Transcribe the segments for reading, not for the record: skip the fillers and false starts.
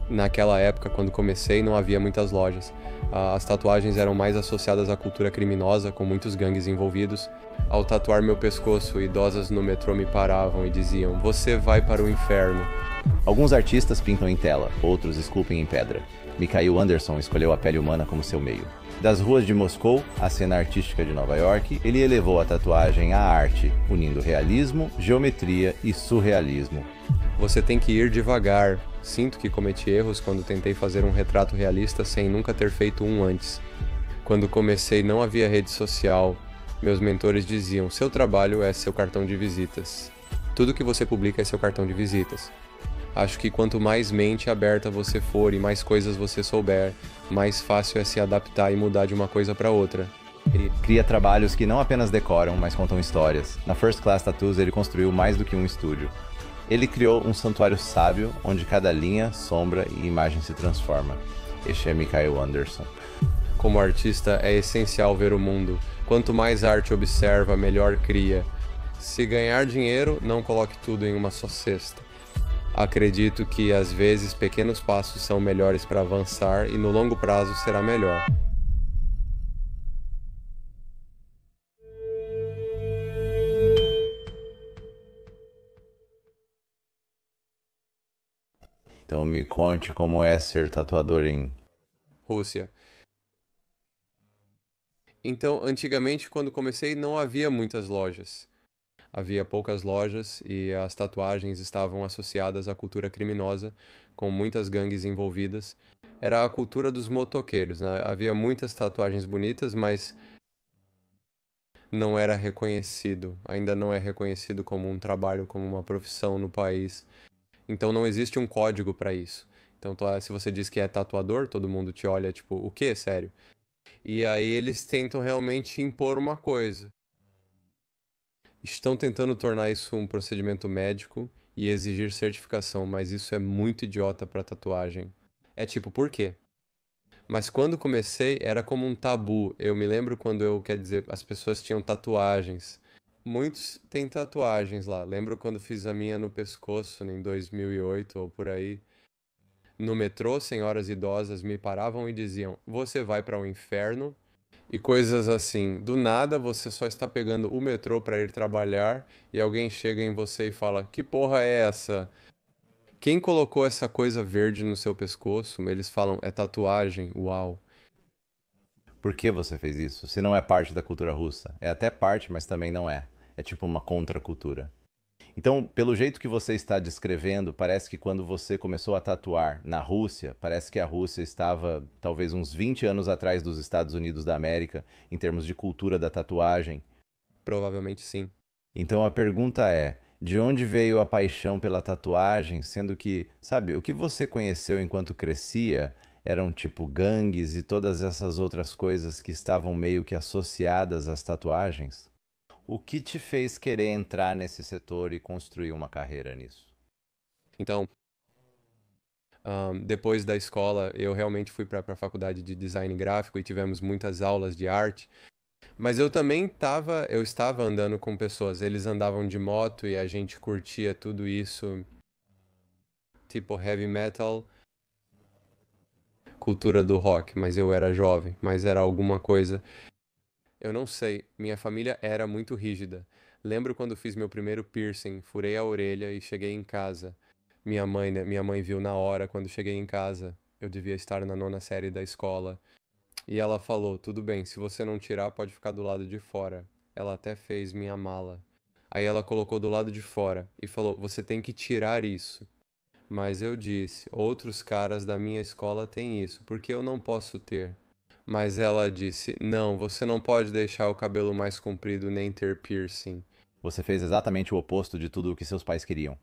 Naquela época, quando comecei, não havia muitas lojas. As tatuagens eram mais associadas à cultura criminosa, com muitos gangues envolvidos. Ao tatuar meu pescoço, idosas no metrô me paravam e diziam: "Você vai para o inferno." Alguns artistas pintam em tela, outros esculpem em pedra. Mikhail Anderson escolheu a pele humana como seu meio. Das ruas de Moscou à cena artística de Nova York, ele elevou a tatuagem à arte, unindo realismo, geometria e surrealismo. Você tem que ir devagar. Sinto que cometi erros quando tentei fazer um retrato realista sem nunca ter feito um antes. Quando comecei não havia rede social. Meus mentores diziam: "Seu trabalho é seu cartão de visitas. Tudo que você publica é seu cartão de visitas." Acho que quanto mais mente aberta você for e mais coisas você souber, mais fácil é se adaptar e mudar de uma coisa para outra. Ele cria trabalhos que não apenas decoram, mas contam histórias. Na First Class Tattoos ele construiu mais do que um estúdio. Ele criou um santuário sábio, onde cada linha, sombra e imagem se transforma. Este é Mikhail Anderson. Como artista, é essencial ver o mundo. Quanto mais arte observa, melhor cria. Se ganhar dinheiro, não coloque tudo em uma só cesta. Acredito que, às vezes, pequenos passos são melhores para avançar e no longo prazo será melhor. Então me conte como é ser tatuador em... Rússia. Então, antigamente, quando comecei, não havia muitas lojas. Havia poucas lojas e as tatuagens estavam associadas à cultura criminosa, com muitas gangues envolvidas. Era a cultura dos motoqueiros, né? Havia muitas tatuagens bonitas, mas não era reconhecido. Ainda não é reconhecido como um trabalho, como uma profissão no país. Então não existe um código para isso. Então, se você diz que é tatuador, todo mundo te olha tipo, o quê? Sério? E aí eles tentam realmente impor uma coisa. Estão tentando tornar isso um procedimento médico e exigir certificação, mas isso é muito idiota para tatuagem. É tipo, por quê? Mas quando comecei, era como um tabu. Eu me lembro quando quer dizer, as pessoas tinham tatuagens. Muitos têm tatuagens lá. Lembro quando fiz a minha no pescoço, em 2008 ou por aí. No metrô, senhoras idosas me paravam e diziam: "Você vai para o inferno." E coisas assim. Do nada, você só está pegando o metrô para ir trabalhar e alguém chega em você e fala: "Que porra é essa? Quem colocou essa coisa verde no seu pescoço?" Eles falam: "É tatuagem." Uau. Por que você fez isso? Se não é parte da cultura russa. É até parte, mas também não é. É tipo uma contracultura. Então, pelo jeito que você está descrevendo, parece que quando você começou a tatuar na Rússia, parece que a Rússia estava talvez uns 20 anos atrás dos Estados Unidos da América, em termos de cultura da tatuagem. Provavelmente sim. Então a pergunta é: de onde veio a paixão pela tatuagem, sendo que, sabe, o que você conheceu enquanto crescia eram tipo gangues e todas essas outras coisas que estavam meio que associadas às tatuagens? O que te fez querer entrar nesse setor e construir uma carreira nisso? Então, depois da escola, eu realmente fui para a faculdade de design gráfico e tivemos muitas aulas de arte. Mas eu estava andando com pessoas, eles andavam de moto e a gente curtia tudo isso, tipo heavy metal, cultura do rock, mas eu era jovem, mas era alguma coisa. Eu não sei, minha família era muito rígida. Lembro quando fiz meu primeiro piercing, furei a orelha e cheguei em casa. Minha mãe viu na hora quando cheguei em casa. Eu devia estar na nona série da escola. E ela falou: "Tudo bem, se você não tirar, pode ficar do lado de fora." Ela até fez minha mala. Aí ela colocou do lado de fora e falou: "Você tem que tirar isso." Mas eu disse: "Outros caras da minha escola têm isso, por que eu não posso ter?" Mas ela disse: "Não, você não pode deixar o cabelo mais comprido nem ter piercing." Você fez exatamente o oposto de tudo o que seus pais queriam.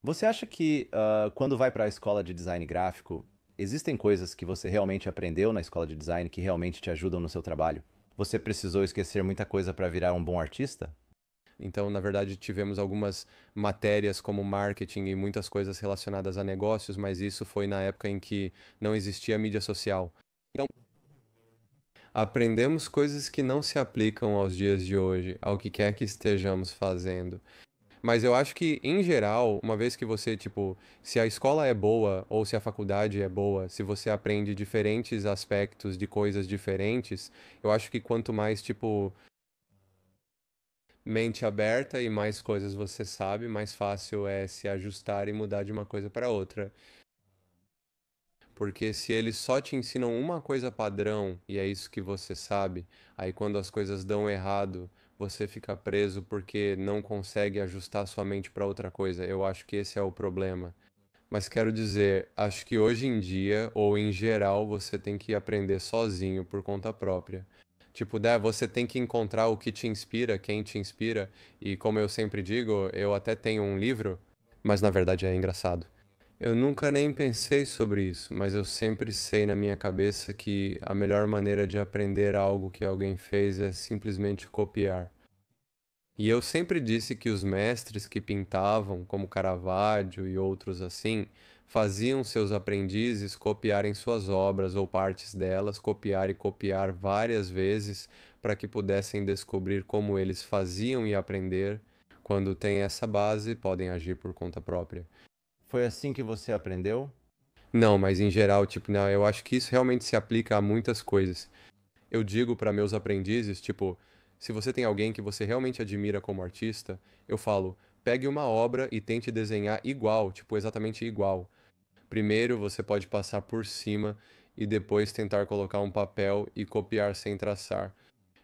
Você acha que quando vai para a escola de design gráfico, existem coisas que você realmente aprendeu na escola de design que realmente te ajudam no seu trabalho? Você precisou esquecer muita coisa para virar um bom artista? Então, na verdade, tivemos algumas matérias como marketing e muitas coisas relacionadas a negócios, mas isso foi na época em que não existia mídia social. Então, aprendemos coisas que não se aplicam aos dias de hoje, ao que quer que estejamos fazendo. Mas eu acho que, em geral, uma vez que você, tipo, se a escola é boa ou se a faculdade é boa, se você aprende diferentes aspectos de coisas diferentes, eu acho que quanto mais, tipo, mente aberta e mais coisas você sabe, mais fácil é se ajustar e mudar de uma coisa para outra. Porque se eles só te ensinam uma coisa padrão e é isso que você sabe, aí quando as coisas dão errado, você fica preso porque não consegue ajustar sua mente para outra coisa. Eu acho que esse é o problema. Mas quero dizer, acho que hoje em dia, ou em geral, você tem que aprender sozinho, por conta própria. Tipo, você tem que encontrar o que te inspira, quem te inspira. E como eu sempre digo, eu até tenho um livro, mas na verdade é engraçado. Eu nunca nem pensei sobre isso, mas eu sempre sei na minha cabeça que a melhor maneira de aprender algo que alguém fez é simplesmente copiar. E eu sempre disse que os mestres que pintavam, como Caravaggio e outros assim, faziam seus aprendizes copiarem suas obras ou partes delas, copiar e copiar várias vezes para que pudessem descobrir como eles faziam e aprender. Quando têm essa base, podem agir por conta própria. Foi assim que você aprendeu? Não, mas em geral, tipo, não, eu acho que isso realmente se aplica a muitas coisas. Eu digo para meus aprendizes, tipo, se você tem alguém que você realmente admira como artista, eu falo, pegue uma obra e tente desenhar igual, tipo, exatamente igual. Primeiro você pode passar por cima e depois tentar colocar um papel e copiar sem traçar.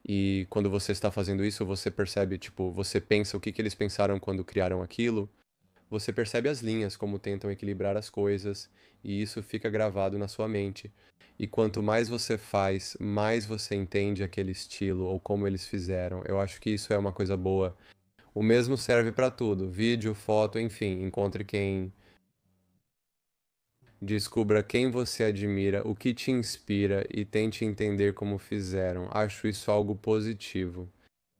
E quando você está fazendo isso, você percebe, tipo, você pensa o que que eles pensaram quando criaram aquilo, você percebe as linhas, como tentam equilibrar as coisas, e isso fica gravado na sua mente. E quanto mais você faz, mais você entende aquele estilo ou como eles fizeram. Eu acho que isso é uma coisa boa. O mesmo serve para tudo, vídeo, foto, enfim. Encontre quem descubra quem você admira, o que te inspira e tente entender como fizeram. Acho isso algo positivo.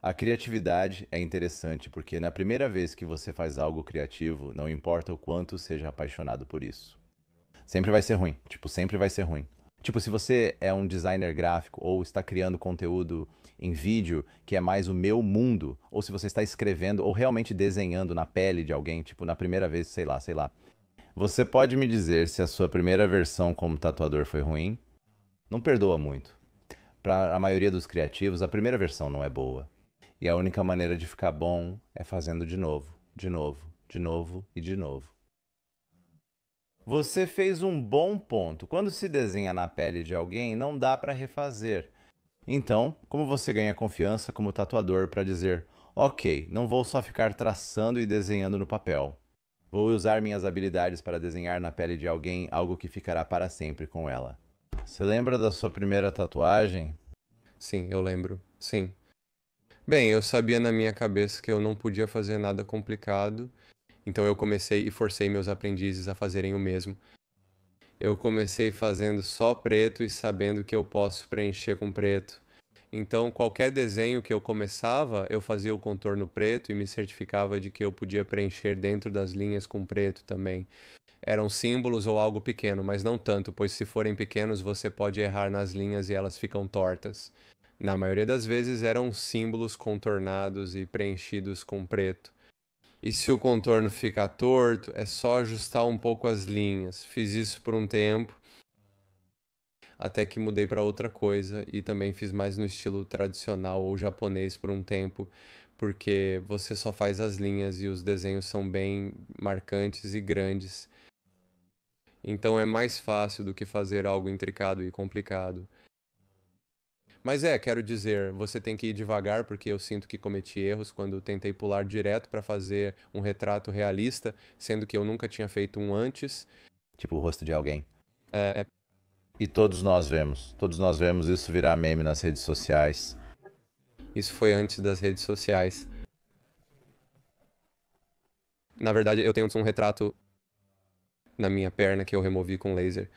A criatividade é interessante porque na primeira vez que você faz algo criativo, não importa o quanto seja apaixonado por isso. Sempre vai ser ruim. Tipo, sempre vai ser ruim. Tipo, se você é um designer gráfico ou está criando conteúdo em vídeo que é mais o meu mundo, ou se você está escrevendo ou realmente desenhando na pele de alguém, tipo, na primeira vez, sei lá. Você pode me dizer se a sua primeira versão como tatuador foi ruim? Não perdoa muito. Para a maioria dos criativos, a primeira versão não é boa. E a única maneira de ficar bom é fazendo de novo, de novo, de novo e de novo. Você fez um bom ponto. Quando se desenha na pele de alguém, não dá para refazer. Então, como você ganha confiança como tatuador para dizer: ok, não vou só ficar traçando e desenhando no papel. Vou usar minhas habilidades para desenhar na pele de alguém algo que ficará para sempre com ela. Você lembra da sua primeira tatuagem? Sim, eu lembro. Sim. Bem, eu sabia na minha cabeça que eu não podia fazer nada complicado, então eu comecei e forcei meus aprendizes a fazerem o mesmo. Eu comecei fazendo só preto e sabendo que eu posso preencher com preto. Então, qualquer desenho que eu começava, eu fazia o contorno preto e me certificava de que eu podia preencher dentro das linhas com preto também. Eram símbolos ou algo pequeno, mas não tanto, pois se forem pequenos você pode errar nas linhas e elas ficam tortas. Na maioria das vezes eram símbolos contornados e preenchidos com preto. E se o contorno ficar torto, é só ajustar um pouco as linhas. Fiz isso por um tempo, até que mudei para outra coisa e também fiz mais no estilo tradicional ou japonês por um tempo, porque você só faz as linhas e os desenhos são bem marcantes e grandes. Então é mais fácil do que fazer algo intricado e complicado. Mas quero dizer, você tem que ir devagar, porque eu sinto que cometi erros quando tentei pular direto para fazer um retrato realista, sendo que eu nunca tinha feito um antes. Tipo o rosto de alguém. É, E todos nós vemos isso virar meme nas redes sociais. isso foi antes das redes sociais. Na verdade, eu tenho um retrato na minha perna que eu removi com laser.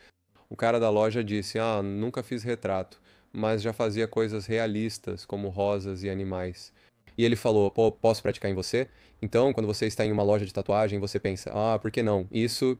O cara da loja disse: Ah, nunca fiz retrato, mas já fazia coisas realistas, como rosas e animais. E ele falou: Pô, posso praticar em você? Então, quando você está em uma loja de tatuagem, você pensa: Ah, por que não? Isso,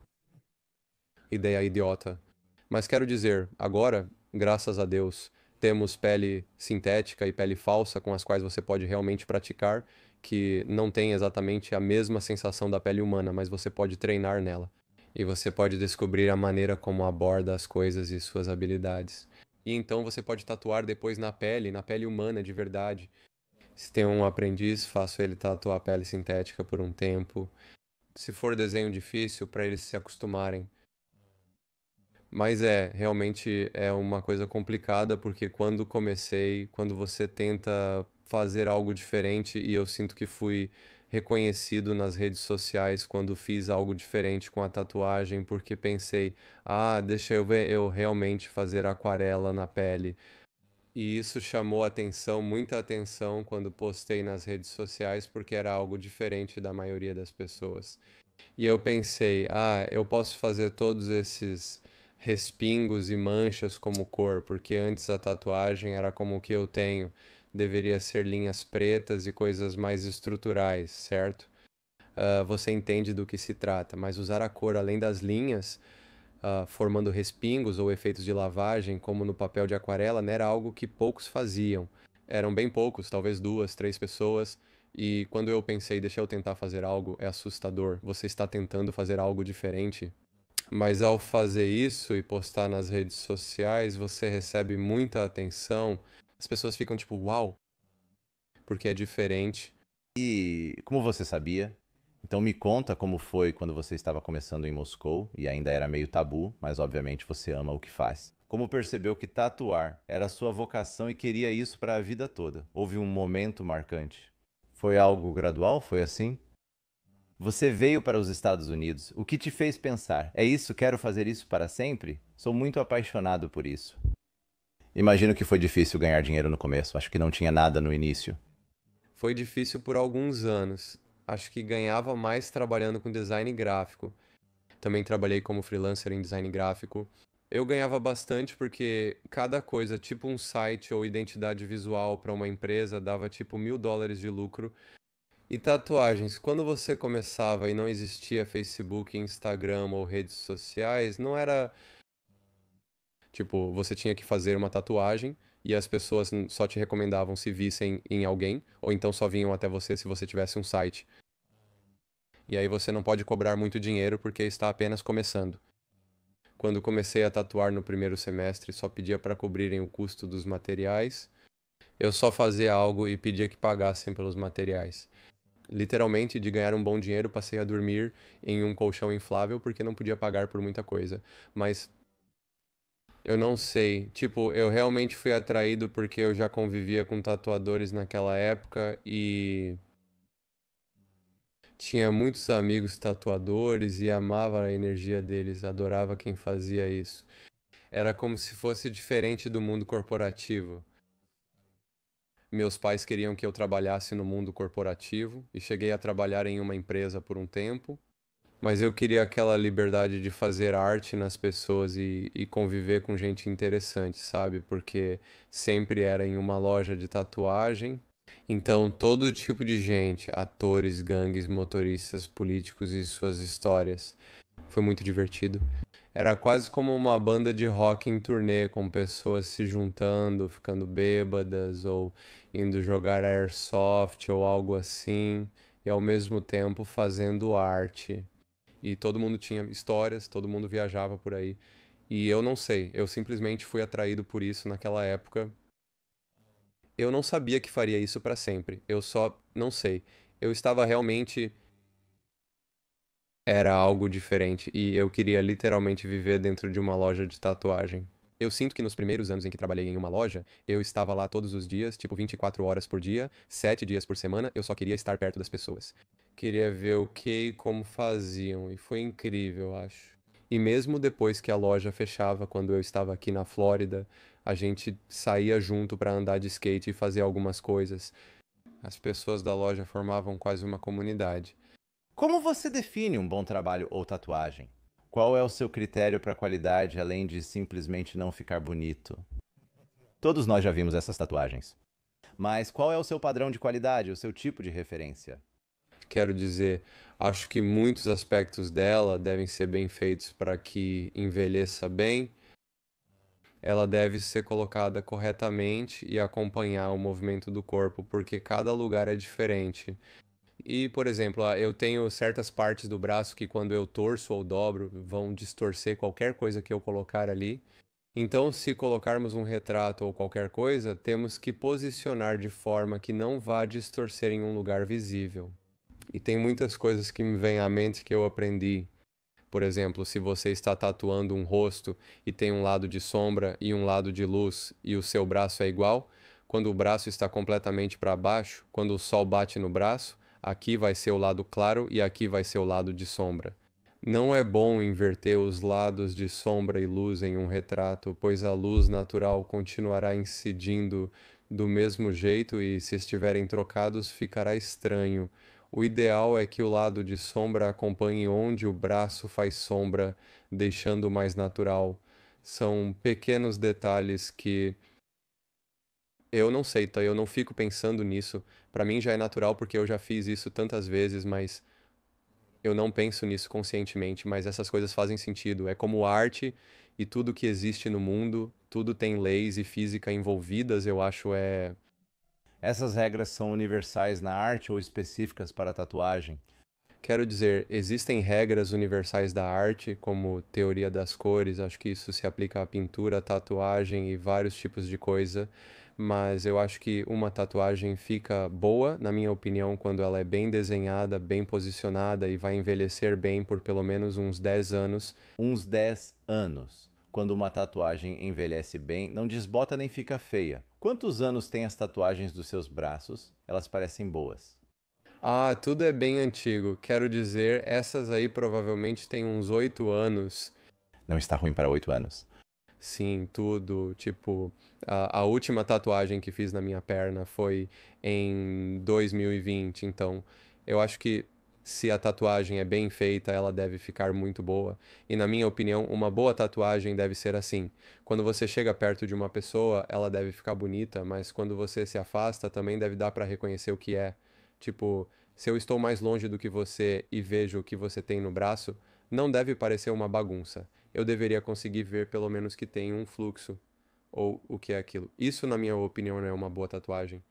ideia idiota. Mas quero dizer, agora, graças a Deus, temos pele sintética e pele falsa com as quais você pode realmente praticar. que não tem exatamente a mesma sensação da pele humana, mas você pode treinar nela. E você pode descobrir a maneira como aborda as coisas e suas habilidades. E então você pode tatuar depois na pele humana de verdade. Se tem um aprendiz, faço ele tatuar a pele sintética por um tempo. Se for desenho difícil, para eles se acostumarem. Mas realmente é uma coisa complicada, porque quando comecei, quando você tenta fazer algo diferente, e eu sinto que fui reconhecido nas redes sociais quando fiz algo diferente com a tatuagem, porque pensei, deixa eu ver eu realmente fazer aquarela na pele. E isso chamou atenção, muita atenção, quando postei nas redes sociais, porque era algo diferente da maioria das pessoas. E eu pensei, eu posso fazer todos esses respingos e manchas como cor, porque antes a tatuagem era como o que eu tenho, deveria ser linhas pretas e coisas mais estruturais, certo? Você entende do que se trata, mas usar a cor além das linhas, formando respingos ou efeitos de lavagem, como no papel de aquarela, não era algo que poucos faziam. Eram bem poucos, talvez duas, três pessoas. E quando eu pensei, deixa eu tentar fazer algo, é assustador. Você está tentando fazer algo diferente, mas ao fazer isso e postar nas redes sociais, você recebe muita atenção. As pessoas ficam tipo, uau, porque é diferente. E como você sabia? Então me conta como foi quando você estava começando em Moscou e ainda era meio tabu, mas obviamente você ama o que faz. Como percebeu que tatuar era a sua vocação e queria isso para a vida toda? Houve um momento marcante? Foi algo gradual? Foi assim? Você veio para os Estados Unidos. O que te fez pensar? É isso? Quero fazer isso para sempre? Sou muito apaixonado por isso. Imagino que foi difícil ganhar dinheiro no começo. Acho que não tinha nada no início. Foi difícil por alguns anos. Acho que ganhava mais trabalhando com design gráfico. Também trabalhei como freelancer em design gráfico. Eu ganhava bastante porque cada coisa, tipo um site ou identidade visual para uma empresa, dava tipo US$ 1.000 de lucro. E tatuagens, quando você começava e não existia Facebook, Instagram ou redes sociais, não era tipo, você tinha que fazer uma tatuagem e as pessoas só te recomendavam se vissem em alguém, ou então só vinham até você se você tivesse um site. E aí você não pode cobrar muito dinheiro porque está apenas começando. Quando comecei a tatuar no primeiro semestre, só pedia para cobrirem o custo dos materiais. Eu só fazia algo e pedia que pagassem pelos materiais. Literalmente, de ganhar um bom dinheiro, passei a dormir em um colchão inflável porque não podia pagar por muita coisa. Mas eu não sei. Tipo, eu realmente fui atraído porque eu já convivia com tatuadores naquela época e tinha muitos amigos tatuadores e amava a energia deles, adorava quem fazia isso. Era como se fosse diferente do mundo corporativo. Meus pais queriam que eu trabalhasse no mundo corporativo e cheguei a trabalhar em uma empresa por um tempo, mas eu queria aquela liberdade de fazer arte nas pessoas e conviver com gente interessante, sabe? Porque sempre era em uma loja de tatuagem. Então, todo tipo de gente, atores, gangues, motoristas, políticos e suas histórias. Foi muito divertido. Era quase como uma banda de rock em turnê, com pessoas se juntando, ficando bêbadas ou indo jogar airsoft ou algo assim, e ao mesmo tempo fazendo arte. E todo mundo tinha histórias, todo mundo viajava por aí. E eu não sei, eu simplesmente fui atraído por isso naquela época. Eu não sabia que faria isso para sempre. Eu só não sei. Eu estava realmente era algo diferente e eu queria literalmente viver dentro de uma loja de tatuagem. Eu sinto que nos primeiros anos em que trabalhei em uma loja, eu estava lá todos os dias, tipo 24 horas por dia, 7 dias por semana, eu só queria estar perto das pessoas. Queria ver o que e como faziam, e foi incrível, eu acho. E mesmo depois que a loja fechava, quando eu estava aqui na Flórida, a gente saía junto para andar de skate e fazer algumas coisas. As pessoas da loja formavam quase uma comunidade. Como você define um bom trabalho ou tatuagem? Qual é o seu critério para qualidade além de simplesmente não ficar bonito? Todos nós já vimos essas tatuagens. Mas qual é o seu padrão de qualidade, o seu tipo de referência? Quero dizer, acho que muitos aspectos dela devem ser bem feitos para que envelheça bem. ela deve ser colocada corretamente e acompanhar o movimento do corpo, porque cada lugar é diferente. E, por exemplo, eu tenho certas partes do braço que quando eu torço ou dobro vão distorcer qualquer coisa que eu colocar ali. Então, se colocarmos um retrato ou qualquer coisa, temos que posicionar de forma que não vá distorcer em um lugar visível. E tem muitas coisas que me vêm à mente que eu aprendi. Por exemplo, se você está tatuando um rosto e tem um lado de sombra e um lado de luz e o seu braço é igual, quando o braço está completamente para baixo, quando o sol bate no braço, aqui vai ser o lado claro e aqui vai ser o lado de sombra. Não é bom inverter os lados de sombra e luz em um retrato, pois a luz natural continuará incidindo do mesmo jeito e, se estiverem trocados, ficará estranho. O ideal é que o lado de sombra acompanhe onde o braço faz sombra, deixando mais natural. São pequenos detalhes que eu não sei, tá? Eu não fico pensando nisso. Pra mim já é natural porque eu já fiz isso tantas vezes, mas eu não penso nisso conscientemente, mas essas coisas fazem sentido. É como arte e tudo que existe no mundo, tudo tem leis e física envolvidas, eu acho Essas regras são universais na arte ou específicas para a tatuagem? Quero dizer, existem regras universais da arte, como teoria das cores, acho que isso se aplica à pintura, à tatuagem e vários tipos de coisa, mas eu acho que uma tatuagem fica boa, na minha opinião, quando ela é bem desenhada, bem posicionada e vai envelhecer bem por pelo menos uns 10 anos. Uns 10 anos. Quando uma tatuagem envelhece bem, não desbota nem fica feia. Quantos anos têm as tatuagens dos seus braços? Elas parecem boas. Ah, tudo é bem antigo. Quero dizer, essas aí provavelmente têm uns 8 anos. Não está ruim para 8 anos. Sim, tudo. Tipo, a última tatuagem que fiz na minha perna foi em 2020. Então, eu acho que se a tatuagem é bem feita, ela deve ficar muito boa. E, na minha opinião, uma boa tatuagem deve ser assim. Quando você chega perto de uma pessoa, ela deve ficar bonita, mas quando você se afasta, também deve dar para reconhecer o que é. Tipo, se eu estou mais longe do que você e vejo o que você tem no braço, não deve parecer uma bagunça. Eu deveria conseguir ver pelo menos que tem um fluxo, ou o que é aquilo. Isso, na minha opinião, não é uma boa tatuagem.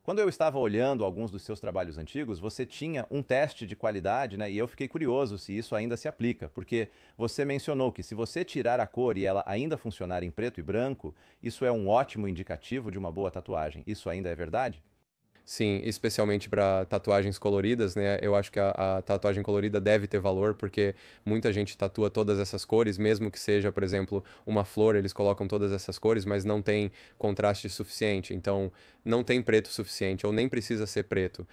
Quando eu estava olhando alguns dos seus trabalhos antigos, você tinha um teste de qualidade, né? E eu fiquei curioso se isso ainda se aplica, porque você mencionou que se você tirar a cor e ela ainda funcionar em preto e branco, isso é um ótimo indicativo de uma boa tatuagem. Isso ainda é verdade? Sim, especialmente para tatuagens coloridas, né? Eu acho que a tatuagem colorida deve ter valor, porque muita gente tatua todas essas cores, mesmo que seja, por exemplo, uma flor, eles colocam todas essas cores, mas não tem contraste suficiente. Então, não tem preto suficiente, ou nem precisa ser preto.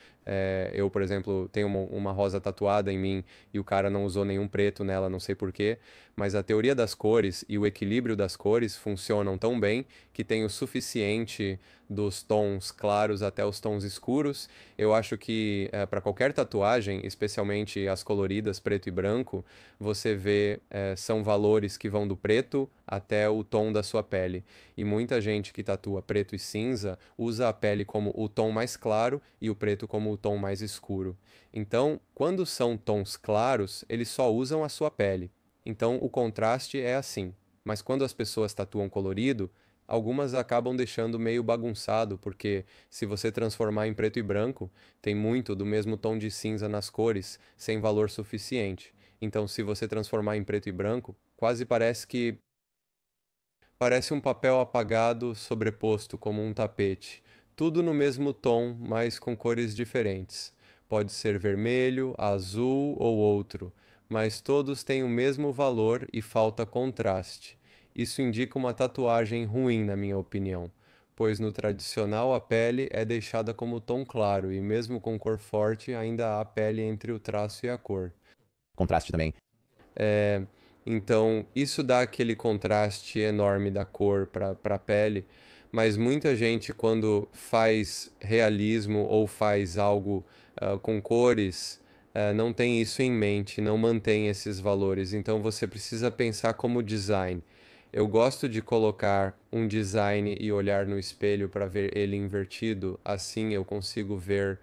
Eu, por exemplo, tenho uma rosa tatuada em mim e o cara não usou nenhum preto nela, não sei por quê, mas a teoria das cores e o equilíbrio das cores funcionam tão bem que tem o suficiente dos tons claros até os tons escuros. Eu acho que para qualquer tatuagem, especialmente as coloridas preto e branco, você vê são valores que vão do preto até o tom da sua pele. E muita gente que tatua preto e cinza usa a pele como o tom mais claro e o preto como o tom mais escuro. Então, quando são tons claros, eles só usam a sua pele. Então, o contraste é assim. Mas quando as pessoas tatuam colorido, algumas acabam deixando meio bagunçado, porque se você transformar em preto e branco, tem muito do mesmo tom de cinza nas cores, sem valor suficiente. Então, se você transformar em preto e branco, quase parece um papel apagado sobreposto como um tapete. Tudo no mesmo tom, mas com cores diferentes. Pode ser vermelho, azul ou outro, mas todos têm o mesmo valor e falta contraste. Isso indica uma tatuagem ruim, na minha opinião, pois no tradicional a pele é deixada como tom claro e mesmo com cor forte ainda há pele entre o traço e a cor. Contraste também. Então, isso dá aquele contraste enorme da cor para a pele, mas muita gente, quando faz realismo ou faz algo com cores, não tem isso em mente, não mantém esses valores. Então, você precisa pensar como design. Eu gosto de colocar um design e olhar no espelho para ver ele invertido, assim eu consigo ver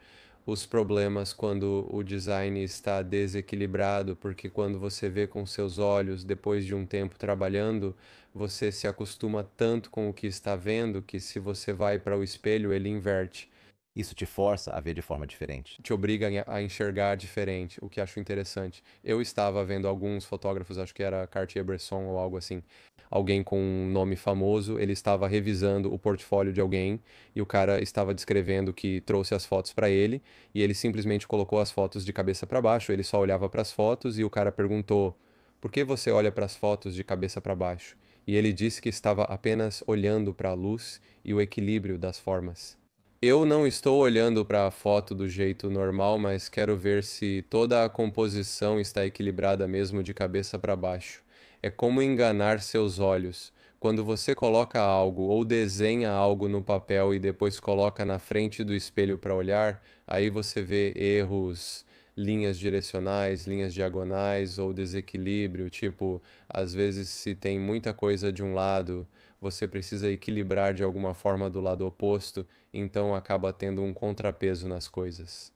os problemas quando o design está desequilibrado, porque quando você vê com seus olhos, depois de um tempo trabalhando, você se acostuma tanto com o que está vendo que se você vai para o espelho, ele inverte, Isso te força a ver de forma diferente. te obriga a enxergar diferente, o que acho interessante. Eu estava vendo alguns fotógrafos, acho que era Cartier-Bresson ou algo assim, alguém com um nome famoso, ele estava revisando o portfólio de alguém e o cara estava descrevendo que trouxe as fotos para ele e ele simplesmente colocou as fotos de cabeça para baixo, ele só olhava para as fotos e o cara perguntou: "Por que você olha para as fotos de cabeça para baixo?" E ele disse que estava apenas olhando para a luz e o equilíbrio das formas. Eu não estou olhando para a foto do jeito normal, mas quero ver se toda a composição está equilibrada mesmo de cabeça para baixo. É como enganar seus olhos. Quando você coloca algo ou desenha algo no papel e depois coloca na frente do espelho para olhar, aí você vê erros, linhas direcionais, linhas diagonais ou desequilíbrio, tipo, às vezes se tem muita coisa de um lado, você precisa equilibrar de alguma forma do lado oposto, então acaba tendo um contrapeso nas coisas.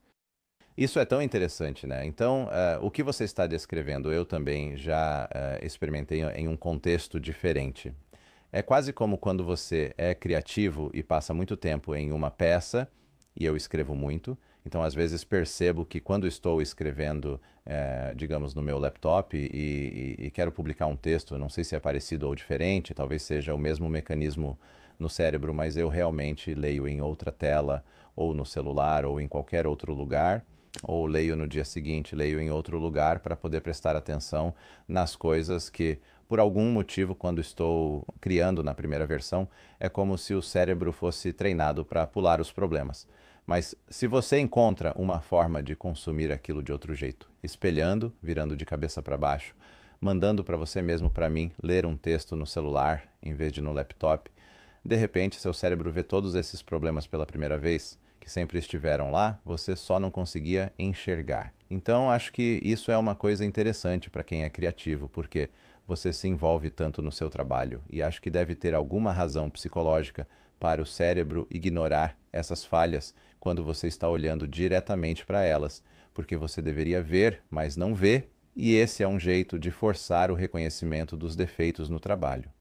Isso é tão interessante, né? Então, o que você está descrevendo, eu também já experimentei em um contexto diferente. É quase como quando você é criativo e passa muito tempo em uma peça, e eu escrevo muito, então às vezes percebo que quando estou escrevendo, digamos, no meu laptop e quero publicar um texto, não sei se é parecido ou diferente, talvez seja o mesmo mecanismo no cérebro, mas eu realmente leio em outra tela, ou no celular, ou em qualquer outro lugar, ou leio no dia seguinte, leio em outro lugar para poder prestar atenção nas coisas que, por algum motivo, quando estou criando na primeira versão, é como se o cérebro fosse treinado para pular os problemas. Mas se você encontra uma forma de consumir aquilo de outro jeito, espelhando, virando de cabeça para baixo, mandando para você mesmo, para mim, ler um texto no celular em vez de no laptop, de repente seu cérebro vê todos esses problemas pela primeira vez, que sempre estiveram lá, você só não conseguia enxergar. Então, acho que isso é uma coisa interessante para quem é criativo, porque você se envolve tanto no seu trabalho e acho que deve ter alguma razão psicológica para o cérebro ignorar essas falhas quando você está olhando diretamente para elas, porque você deveria ver, mas não vê, e esse é um jeito de forçar o reconhecimento dos defeitos no trabalho.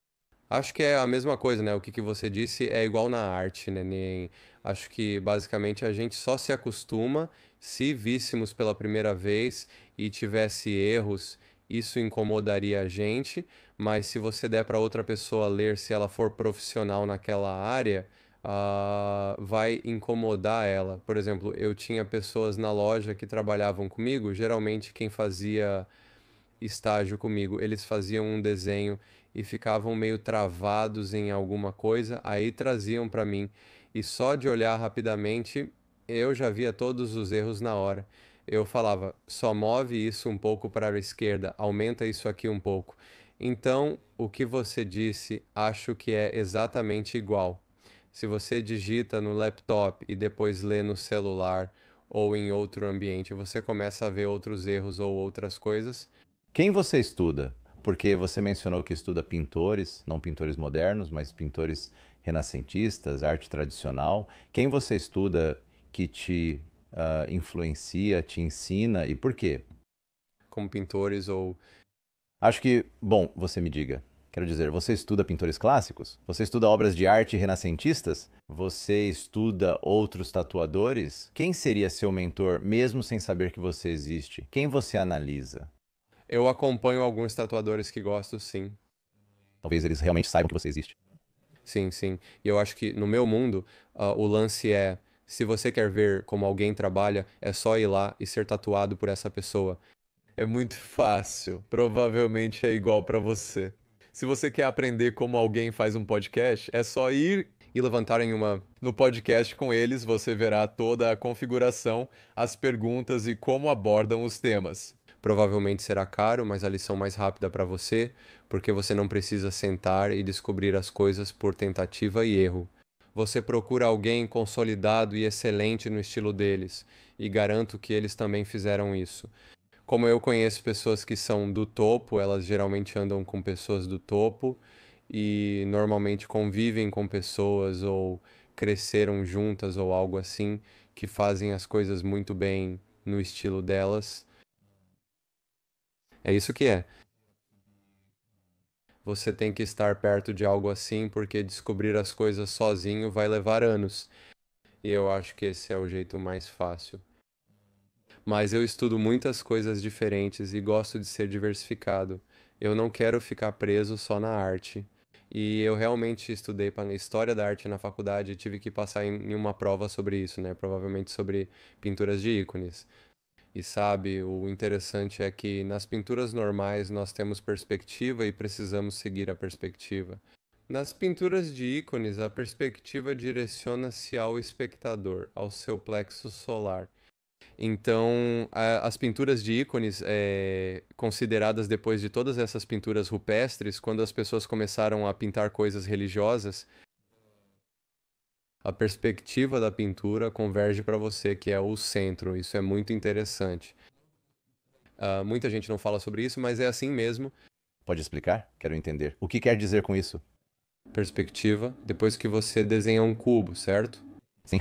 Acho que é a mesma coisa, né? O que você disse é igual na arte, né? Acho que basicamente a gente só se acostuma se víssemos pela primeira vez e tivesse erros, isso incomodaria a gente, mas se você der para outra pessoa ler, se ela for profissional naquela área, vai incomodar ela. Por exemplo, eu tinha pessoas na loja que trabalhavam comigo, geralmente quem fazia estágio comigo, eles faziam um desenho e ficavam meio travados em alguma coisa, aí traziam para mim e só de olhar rapidamente eu já via todos os erros na hora. Eu falava, só move isso um pouco para a esquerda, aumenta isso aqui um pouco. Então, o que você disse, acho que é exatamente igual. Se você digita no laptop e depois lê no celular ou em outro ambiente, você começa a ver outros erros ou outras coisas. Quem você estuda? Porque você mencionou que estuda pintores, não pintores modernos, mas pintores renascentistas, arte tradicional. Quem você estuda que te influencia, te ensina e por quê? Como pintores ou Acho que, bom, você me diga. Quero dizer, você estuda pintores clássicos? Você estuda obras de arte renascentistas? Você estuda outros tatuadores? Quem seria seu mentor, mesmo sem saber que você existe? Quem você analisa? eu acompanho alguns tatuadores que gosto, sim. Talvez eles realmente saibam que você existe. Sim, sim. E eu acho que no meu mundo, o lance é, se você quer ver como alguém trabalha, é só ir lá e ser tatuado por essa pessoa. É muito fácil. Provavelmente é igual para você. Se você quer aprender como alguém faz um podcast, é só ir e levantarem uma no podcast com eles, você verá toda a configuração, as perguntas e como abordam os temas. Provavelmente será caro, mas a lição mais rápida para você, porque você não precisa sentar e descobrir as coisas por tentativa e erro. Você procura alguém consolidado e excelente no estilo deles, e garanto que eles também fizeram isso. Como eu conheço pessoas que são do topo, elas geralmente andam com pessoas do topo e normalmente convivem com pessoas ou cresceram juntas ou algo assim, que fazem as coisas muito bem no estilo delas. É isso que é. Você tem que estar perto de algo assim, porque descobrir as coisas sozinho vai levar anos. E eu acho que esse é o jeito mais fácil. Mas eu estudo muitas coisas diferentes e gosto de ser diversificado. Eu não quero ficar preso só na arte. E eu realmente estudei para história da arte na faculdade e tive que passar em uma prova sobre isso, né? Provavelmente sobre pinturas de ícones. E sabe, o interessante é que nas pinturas normais nós temos perspectiva e precisamos seguir a perspectiva. Nas pinturas de ícones, a perspectiva direciona-se ao espectador, ao seu plexo solar. Então, as pinturas de ícones, consideradas depois de todas essas pinturas rupestres, quando as pessoas começaram a pintar coisas religiosas, a perspectiva da pintura converge para você, que é o centro. Isso é muito interessante. Muita gente não fala sobre isso, mas é assim mesmo. Pode explicar? Quero entender. O que quer dizer com isso? Perspectiva, depois que você desenha um cubo, certo? Sim.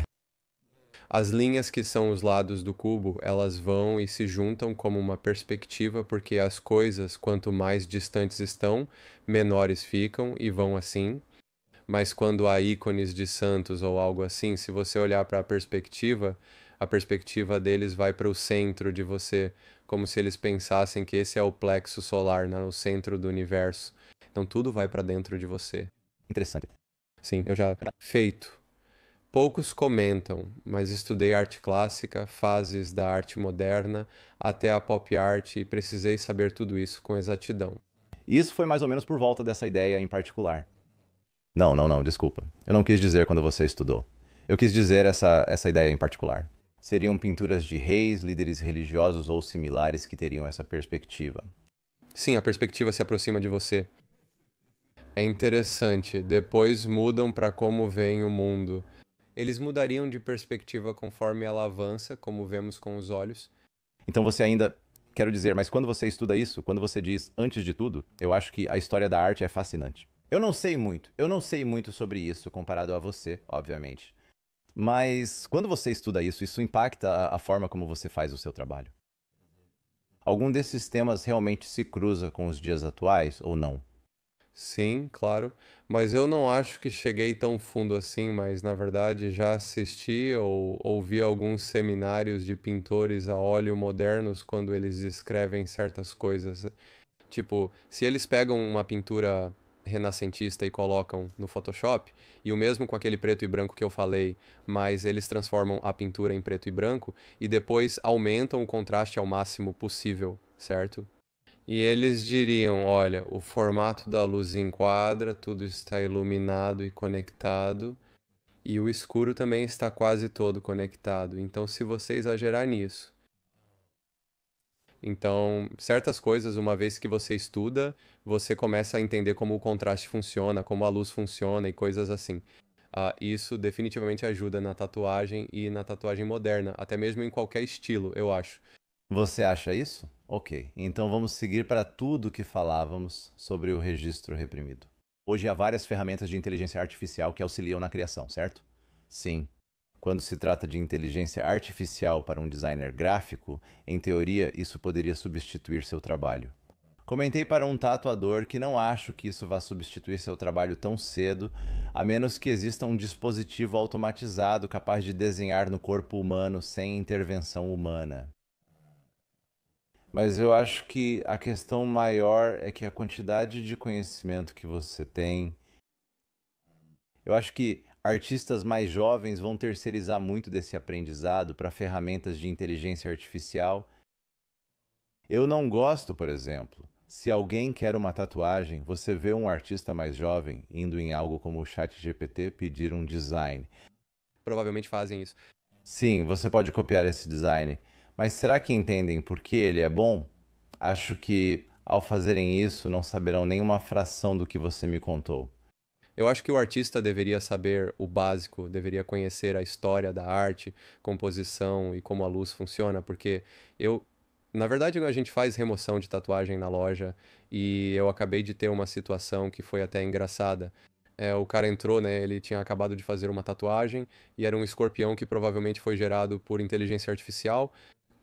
As linhas que são os lados do cubo, elas vão e se juntam como uma perspectiva, porque as coisas, quanto mais distantes estão, menores ficam e vão assim. Mas quando há ícones de santos ou algo assim, se você olhar para a perspectiva deles vai para o centro de você, como se eles pensassem que esse é o plexo solar, né, o centro do universo. Então tudo vai para dentro de você. Interessante. Sim, eu já feito. Poucos comentam, mas estudei arte clássica, fases da arte moderna, até a pop art e precisei saber tudo isso com exatidão. E isso foi mais ou menos por volta dessa ideia em particular. Não, não, não, desculpa. Eu não quis dizer quando você estudou. Eu quis dizer essa ideia em particular. Seriam pinturas de reis, líderes religiosos ou similares que teriam essa perspectiva. Sim, a perspectiva se aproxima de você. É interessante, depois mudam para como veem o mundo. Eles mudariam de perspectiva conforme ela avança, como vemos com os olhos. Então você ainda. Quero dizer, mas quando você estuda isso, quando você diz antes de tudo, eu acho que a história da arte é fascinante. Eu não sei muito sobre isso comparado a você, obviamente. Mas quando você estuda isso, isso impacta a forma como você faz o seu trabalho. Algum desses temas realmente se cruza com os dias atuais ou não? Sim, claro, mas eu não acho que cheguei tão fundo assim, mas na verdade já assisti ou ouvi alguns seminários de pintores a óleo modernos quando eles descrevem certas coisas. Tipo, se eles pegam uma pintura renascentista e colocam no Photoshop, e o mesmo com aquele preto e branco que eu falei, mas eles transformam a pintura em preto e branco e depois aumentam o contraste ao máximo possível, certo? E eles diriam: olha, o formato da luz enquadra, tudo está iluminado e conectado, e o escuro também está quase todo conectado. Então, se você exagerar nisso, então, certas coisas, uma vez que você estuda, você começa a entender como o contraste funciona, como a luz funciona e coisas assim. Isso definitivamente ajuda na tatuagem e na tatuagem moderna, até mesmo em qualquer estilo, eu acho. Você acha isso? Ok, então vamos seguir para tudo que falávamos sobre o registro reprimido. Hoje há várias ferramentas de inteligência artificial que auxiliam na criação, certo? Sim. Quando se trata de inteligência artificial para um designer gráfico, em teoria isso poderia substituir seu trabalho. Comentei para um tatuador que não acho que isso vá substituir seu trabalho tão cedo, a menos que exista um dispositivo automatizado capaz de desenhar no corpo humano sem intervenção humana. Mas eu acho que a questão maior é que a quantidade de conhecimento que você tem. Eu acho que artistas mais jovens vão terceirizar muito desse aprendizado para ferramentas de inteligência artificial. Eu não gosto, por exemplo, se alguém quer uma tatuagem, você vê um artista mais jovem indo em algo como o ChatGPT pedir um design. Provavelmente fazem isso. Sim, você pode copiar esse design, mas será que entendem por que ele é bom? Acho que ao fazerem isso não saberão nem uma fração do que você me contou. Eu acho que o artista deveria saber o básico, deveria conhecer a história da arte, composição e como a luz funciona, porque eu, na verdade, a gente faz remoção de tatuagem na loja e eu acabei de ter uma situação que foi até engraçada. O cara entrou, né? Ele tinha acabado de fazer uma tatuagem e era um escorpião que provavelmente foi gerado por inteligência artificial.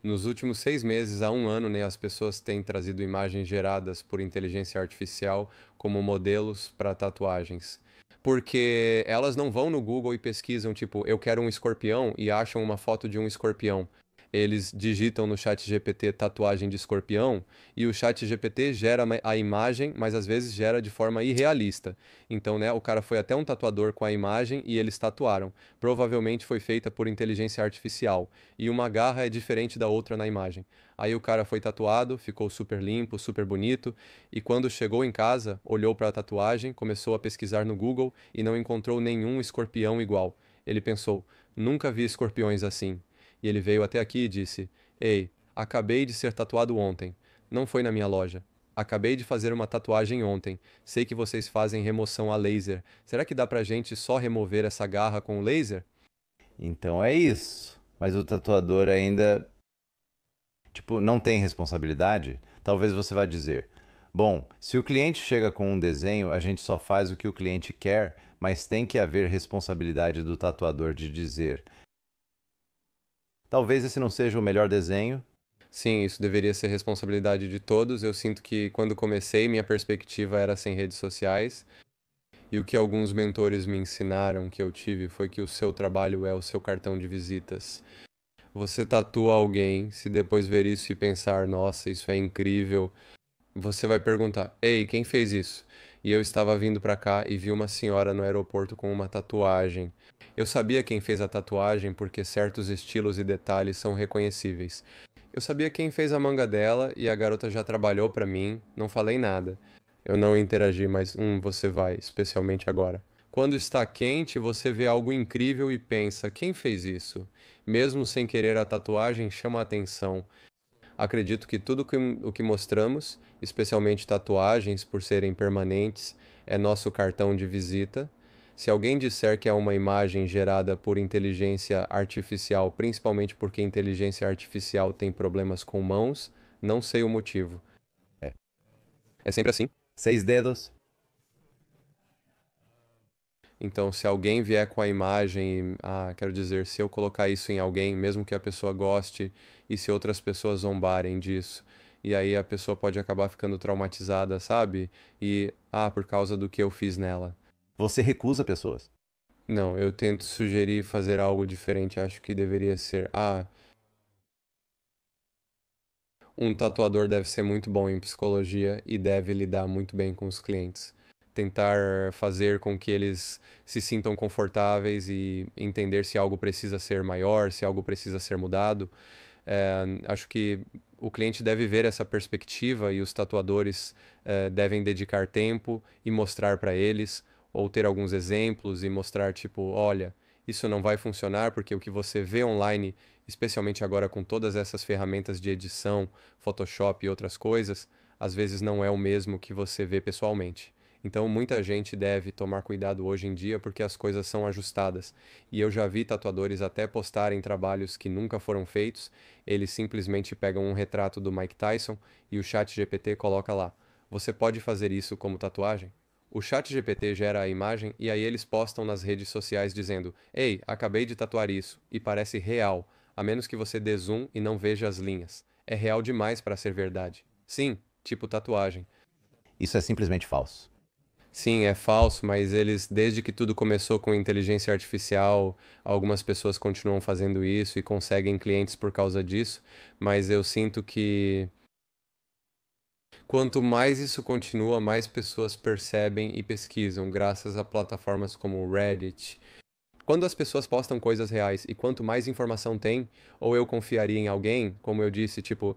Nos últimos 6 meses a um ano, né, as pessoas têm trazido imagens geradas por inteligência artificial como modelos para tatuagens. Porque elas não vão no Google e pesquisam, tipo, eu quero um escorpião e acham uma foto de um escorpião. Eles digitam no chat GPT tatuagem de escorpião e o chat GPT gera a imagem, mas às vezes gera de forma irrealista. Então, né, o cara foi até um tatuador com a imagem e eles tatuaram. Provavelmente foi feita por inteligência artificial e uma garra é diferente da outra na imagem. Aí o cara foi tatuado, ficou super limpo, super bonito, e quando chegou em casa, olhou para a tatuagem, começou a pesquisar no Google e não encontrou nenhum escorpião igual. Ele pensou: nunca vi escorpiões assim. E ele veio até aqui e disse: Ei, acabei de ser tatuado ontem. Não foi na minha loja. Acabei de fazer uma tatuagem ontem. Sei que vocês fazem remoção a laser. Será que dá pra gente só remover essa garra com o laser? Então é isso. Mas o tatuador ainda, tipo, não tem responsabilidade? Talvez você vá dizer: bom, se o cliente chega com um desenho, a gente só faz o que o cliente quer, mas tem que haver responsabilidade do tatuador de dizer: talvez esse não seja o melhor desenho. Sim, isso deveria ser responsabilidade de todos. Eu sinto que quando comecei, minha perspectiva era sem redes sociais. E o que alguns mentores me ensinaram que eu tive foi que o seu trabalho é o seu cartão de visitas. Você tatua alguém, se depois ver isso e pensar, nossa, isso é incrível, você vai perguntar: Ei, quem fez isso? E eu estava vindo para cá e vi uma senhora no aeroporto com uma tatuagem. Eu sabia quem fez a tatuagem porque certos estilos e detalhes são reconhecíveis. Eu sabia quem fez a manga dela e a garota já trabalhou para mim, não falei nada. Eu não interagi, mas você vai, especialmente agora. Quando está quente, você vê algo incrível e pensa: quem fez isso? Mesmo sem querer, a tatuagem chama a atenção. Acredito que tudo o que mostramos, especialmente tatuagens, por serem permanentes, é nosso cartão de visita. Se alguém disser que é uma imagem gerada por inteligência artificial, principalmente porque inteligência artificial tem problemas com mãos, não sei o motivo. É. É sempre assim. 6 dedos. Então, se alguém vier com a imagem, quero dizer, se eu colocar isso em alguém, mesmo que a pessoa goste, e se outras pessoas zombarem disso, e aí a pessoa pode acabar ficando traumatizada, sabe? Por causa do que eu fiz nela. Você recusa pessoas. Não, eu tento sugerir fazer algo diferente. Acho que deveria ser, um tatuador deve ser muito bom em psicologia e deve lidar muito bem com os clientes. Tentar fazer com que eles se sintam confortáveis e entender se algo precisa ser maior, se algo precisa ser mudado. Acho que o cliente deve ver essa perspectiva e os tatuadores devem dedicar tempo e mostrar para eles, ou ter alguns exemplos e mostrar, tipo, olha, isso não vai funcionar porque o que você vê online, especialmente agora com todas essas ferramentas de edição, Photoshop e outras coisas, às vezes não é o mesmo que você vê pessoalmente. Então, muita gente deve tomar cuidado hoje em dia porque as coisas são ajustadas. E eu já vi tatuadores até postarem trabalhos que nunca foram feitos. Eles simplesmente pegam um retrato do Mike Tyson e o chat GPT coloca lá: Você pode fazer isso como tatuagem? O chat GPT gera a imagem e aí eles postam nas redes sociais dizendo: Ei, acabei de tatuar isso e parece real, a menos que você dê zoom e não veja as linhas. É real demais para ser verdade. Sim, tipo tatuagem. Isso é simplesmente falso. Sim, é falso, mas eles, desde que tudo começou com inteligência artificial, algumas pessoas continuam fazendo isso e conseguem clientes por causa disso, mas eu sinto que quanto mais isso continua, mais pessoas percebem e pesquisam, graças a plataformas como o Reddit. Quando as pessoas postam coisas reais e quanto mais informação tem, ou eu confiaria em alguém, como eu disse, tipo,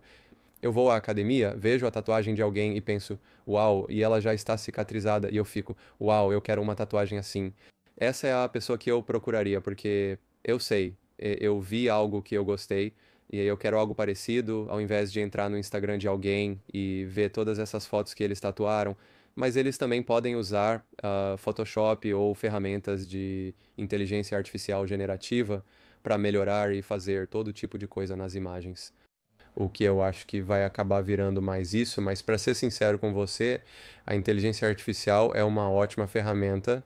eu vou à academia, vejo a tatuagem de alguém e penso, uau, e ela já está cicatrizada, e eu fico, uau, eu quero uma tatuagem assim. Essa é a pessoa que eu procuraria, porque eu sei, eu vi algo que eu gostei, e aí eu quero algo parecido, ao invés de entrar no Instagram de alguém e ver todas essas fotos que eles tatuaram. Mas eles também podem usar Photoshop ou ferramentas de inteligência artificial generativa para melhorar e fazer todo tipo de coisa nas imagens. O que eu acho que vai acabar virando mais isso, mas para ser sincero com você, a inteligência artificial é uma ótima ferramenta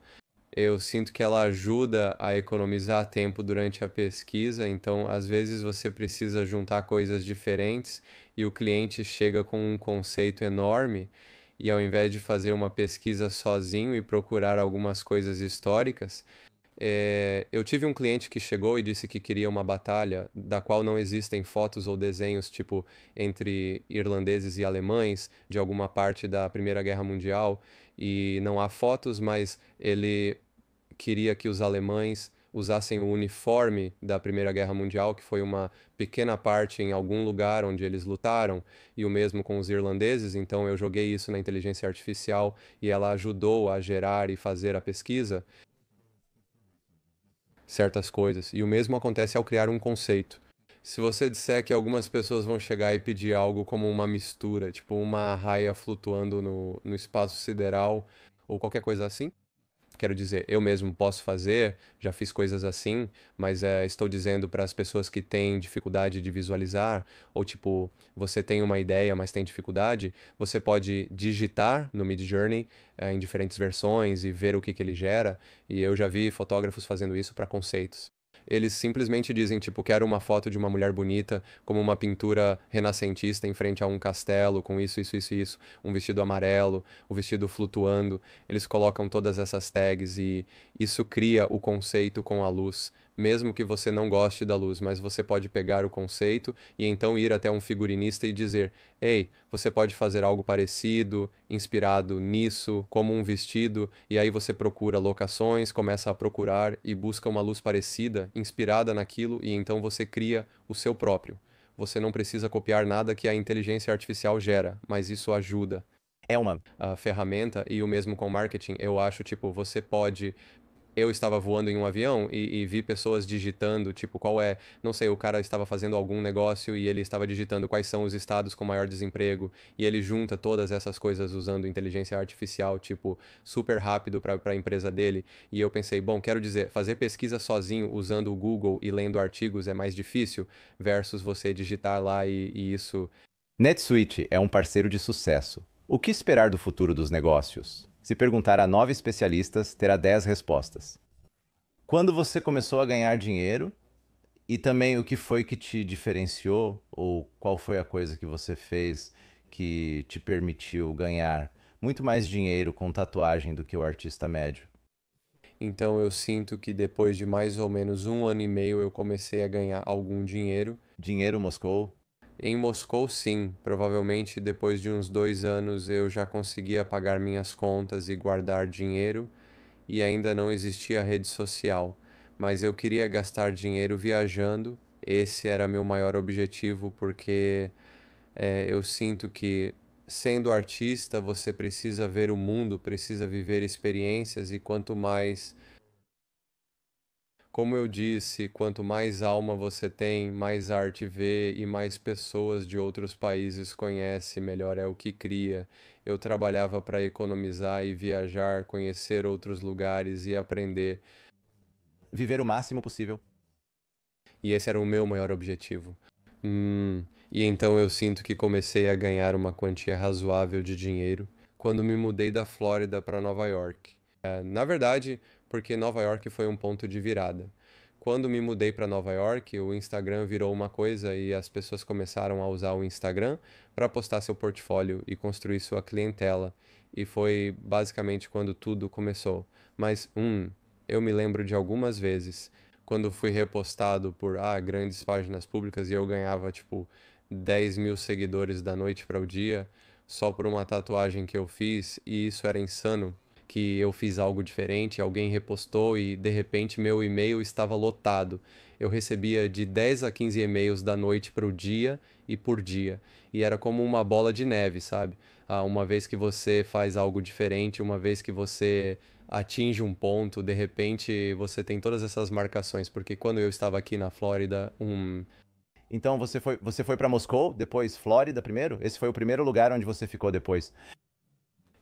Eu sinto que ela ajuda a economizar tempo durante a pesquisa, então às vezes você precisa juntar coisas diferentes e o cliente chega com um conceito enorme e ao invés de fazer uma pesquisa sozinho e procurar algumas coisas históricas, eu tive um cliente que chegou e disse que queria uma batalha da qual não existem fotos ou desenhos, tipo, entre irlandeses e alemães de alguma parte da Primeira Guerra Mundial, e não há fotos, mas ele queria que os alemães usassem o uniforme da Primeira Guerra Mundial, que foi uma pequena parte em algum lugar onde eles lutaram, e o mesmo com os irlandeses. Então eu joguei isso na inteligência artificial e ela ajudou a gerar e fazer a pesquisa certas coisas. E o mesmo acontece ao criar um conceito. Se você disser que algumas pessoas vão chegar e pedir algo como uma mistura, tipo uma raia flutuando no espaço sideral ou qualquer coisa assim, quero dizer, eu mesmo posso fazer, já fiz coisas assim, mas estou dizendo para as pessoas que têm dificuldade de visualizar, ou tipo, você tem uma ideia, mas tem dificuldade, você pode digitar no Midjourney, em diferentes versões e ver o que que ele gera, e eu já vi fotógrafos fazendo isso para conceitos. Eles simplesmente dizem, tipo, quero uma foto de uma mulher bonita, como uma pintura renascentista em frente a um castelo, com isso, isso, isso, isso, um vestido amarelo, o vestido flutuando. Eles colocam todas essas tags e isso cria o conceito com a luz. Mesmo que você não goste da luz, mas você pode pegar o conceito e então ir até um figurinista e dizer: Ei, você pode fazer algo parecido, inspirado nisso, como um vestido, e aí você procura locações, começa a procurar e busca uma luz parecida, inspirada naquilo, e então você cria o seu próprio. Você não precisa copiar nada que a inteligência artificial gera, mas isso ajuda É uma. a ferramenta e o mesmo com marketing, eu acho, tipo, você pode. Eu estava voando em um avião e vi pessoas digitando, tipo, qual é. Não sei, o cara estava fazendo algum negócio e ele estava digitando quais são os estados com maior desemprego. E ele junta todas essas coisas usando inteligência artificial, tipo, super rápido para a empresa dele. E eu pensei, bom, quero dizer, fazer pesquisa sozinho usando o Google e lendo artigos é mais difícil, versus você digitar lá e isso. NetSuite é um parceiro de sucesso. O que esperar do futuro dos negócios? Se perguntar a 9 especialistas, terá 10 respostas. Quando você começou a ganhar dinheiro e também o que foi que te diferenciou ou qual foi a coisa que você fez que te permitiu ganhar muito mais dinheiro com tatuagem do que o artista médio? Então eu sinto que depois de mais ou menos um ano e meio eu comecei a ganhar algum dinheiro. Dinheiro Moscou? Em Moscou, sim. Provavelmente depois de uns 2 anos eu já conseguia pagar minhas contas e guardar dinheiro, e ainda não existia rede social. Mas eu queria gastar dinheiro viajando. Esse era meu maior objetivo, porque eu sinto que, sendo artista, você precisa ver o mundo, precisa viver experiências, e quanto mais, como eu disse, quanto mais alma você tem, mais arte vê e mais pessoas de outros países conhece, melhor é o que cria. Eu trabalhava para economizar e viajar, conhecer outros lugares e aprender, Viver o máximo possível. e esse era o meu maior objetivo. E então eu sinto que comecei a ganhar uma quantia razoável de dinheiro quando me mudei da Flórida para Nova York. Na verdade, porque Nova York foi um ponto de virada. Quando me mudei para Nova York, o Instagram virou uma coisa e as pessoas começaram a usar o Instagram para postar seu portfólio e construir sua clientela. E foi basicamente quando tudo começou. Mas, eu me lembro de algumas vezes quando fui repostado por grandes páginas públicas e eu ganhava tipo 10 mil seguidores da noite para o dia só por uma tatuagem que eu fiz, e isso era insano. Que eu fiz algo diferente, alguém repostou e de repente meu e-mail estava lotado. Eu recebia de 10 a 15 e-mails da noite para o dia e por dia. E era como uma bola de neve, sabe? Uma vez que você faz algo diferente, uma vez que você atinge um ponto, de repente você tem todas essas marcações. Porque quando eu estava aqui na Flórida, Então você foi para Moscou, depois Flórida primeiro? Esse foi o primeiro lugar onde você ficou depois.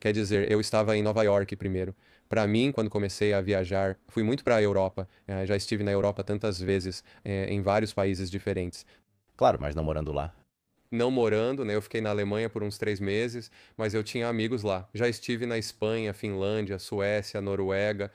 quer dizer, eu estava em Nova York primeiro. Para mim, quando comecei a viajar, fui muito para a Europa. Já estive na Europa tantas vezes, em vários países diferentes. Claro, mas não morando lá. Não morando, né? Eu fiquei na Alemanha por uns 3 meses, mas eu tinha amigos lá. Já estive na Espanha, Finlândia, Suécia, Noruega.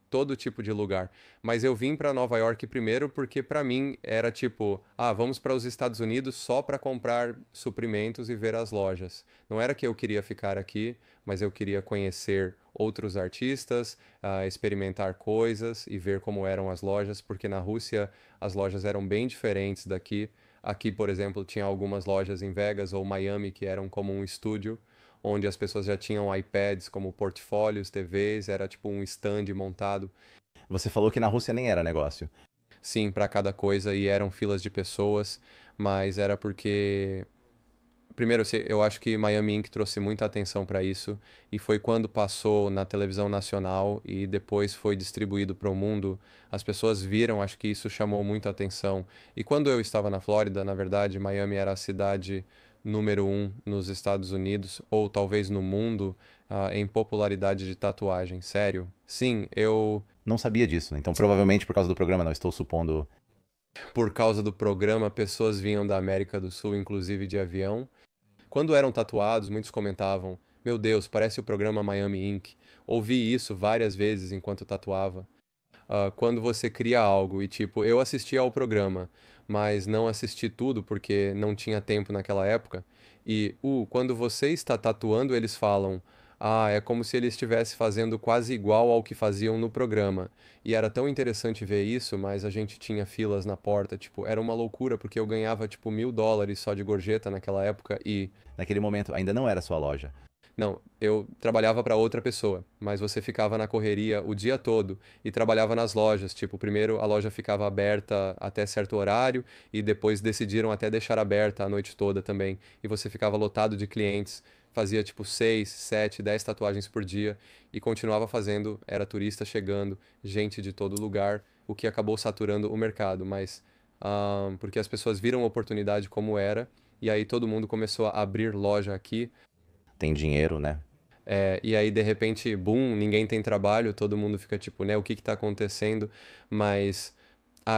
todo tipo de lugar. Mas eu vim para Nova York primeiro porque para mim era tipo, vamos para os Estados Unidos só para comprar suprimentos e ver as lojas. Não era que eu queria ficar aqui, mas eu queria conhecer outros artistas, experimentar coisas e ver como eram as lojas, porque na Rússia as lojas eram bem diferentes daqui. Aqui, por exemplo, tinha algumas lojas em Vegas ou Miami que eram como um estúdio, onde as pessoas já tinham iPads como portfólios, TVs, era tipo um stand montado, Você falou que na Rússia nem era negócio. sim, para cada coisa e eram filas de pessoas, mas era porque primeiro, eu acho que Miami Ink trouxe muita atenção para isso, e foi quando passou na televisão nacional e depois foi distribuído para o mundo, as pessoas viram, acho que isso chamou muita atenção. E quando eu estava na Flórida, na verdade, Miami era a cidade número um nos Estados Unidos, ou talvez no mundo, em popularidade de tatuagem. Sério? Sim, Não sabia disso. Então, provavelmente por causa do programa, não estou supondo. por causa do programa, pessoas vinham da América do Sul, inclusive de avião. Quando eram tatuados, muitos comentavam: Meu Deus, parece o programa Miami Ink. Ouvi isso várias vezes enquanto tatuava. Quando você cria algo e, tipo, eu assisti ao programa, mas não assisti tudo porque não tinha tempo naquela época. E, quando você está tatuando, eles falam: é como se ele estivesse fazendo quase igual ao que faziam no programa. E era tão interessante ver isso, mas a gente tinha filas na porta, tipo, era uma loucura porque eu ganhava, tipo, $1.000 só de gorjeta naquela época e Naquele momento, ainda não era sua loja. não, eu trabalhava para outra pessoa, mas você ficava na correria o dia todo e trabalhava nas lojas. Tipo, primeiro a loja ficava aberta até certo horário e depois decidiram até deixar aberta a noite toda também. E você ficava lotado de clientes, fazia tipo 6, 7, 10 tatuagens por dia e continuava fazendo. Era turista chegando, gente de todo lugar, o que acabou saturando o mercado, mas porque as pessoas viram a oportunidade como era. E aí todo mundo começou a abrir loja aqui. Tem dinheiro, né? E aí, de repente, boom, ninguém tem trabalho, todo mundo fica tipo, né, o que que tá acontecendo? Mas,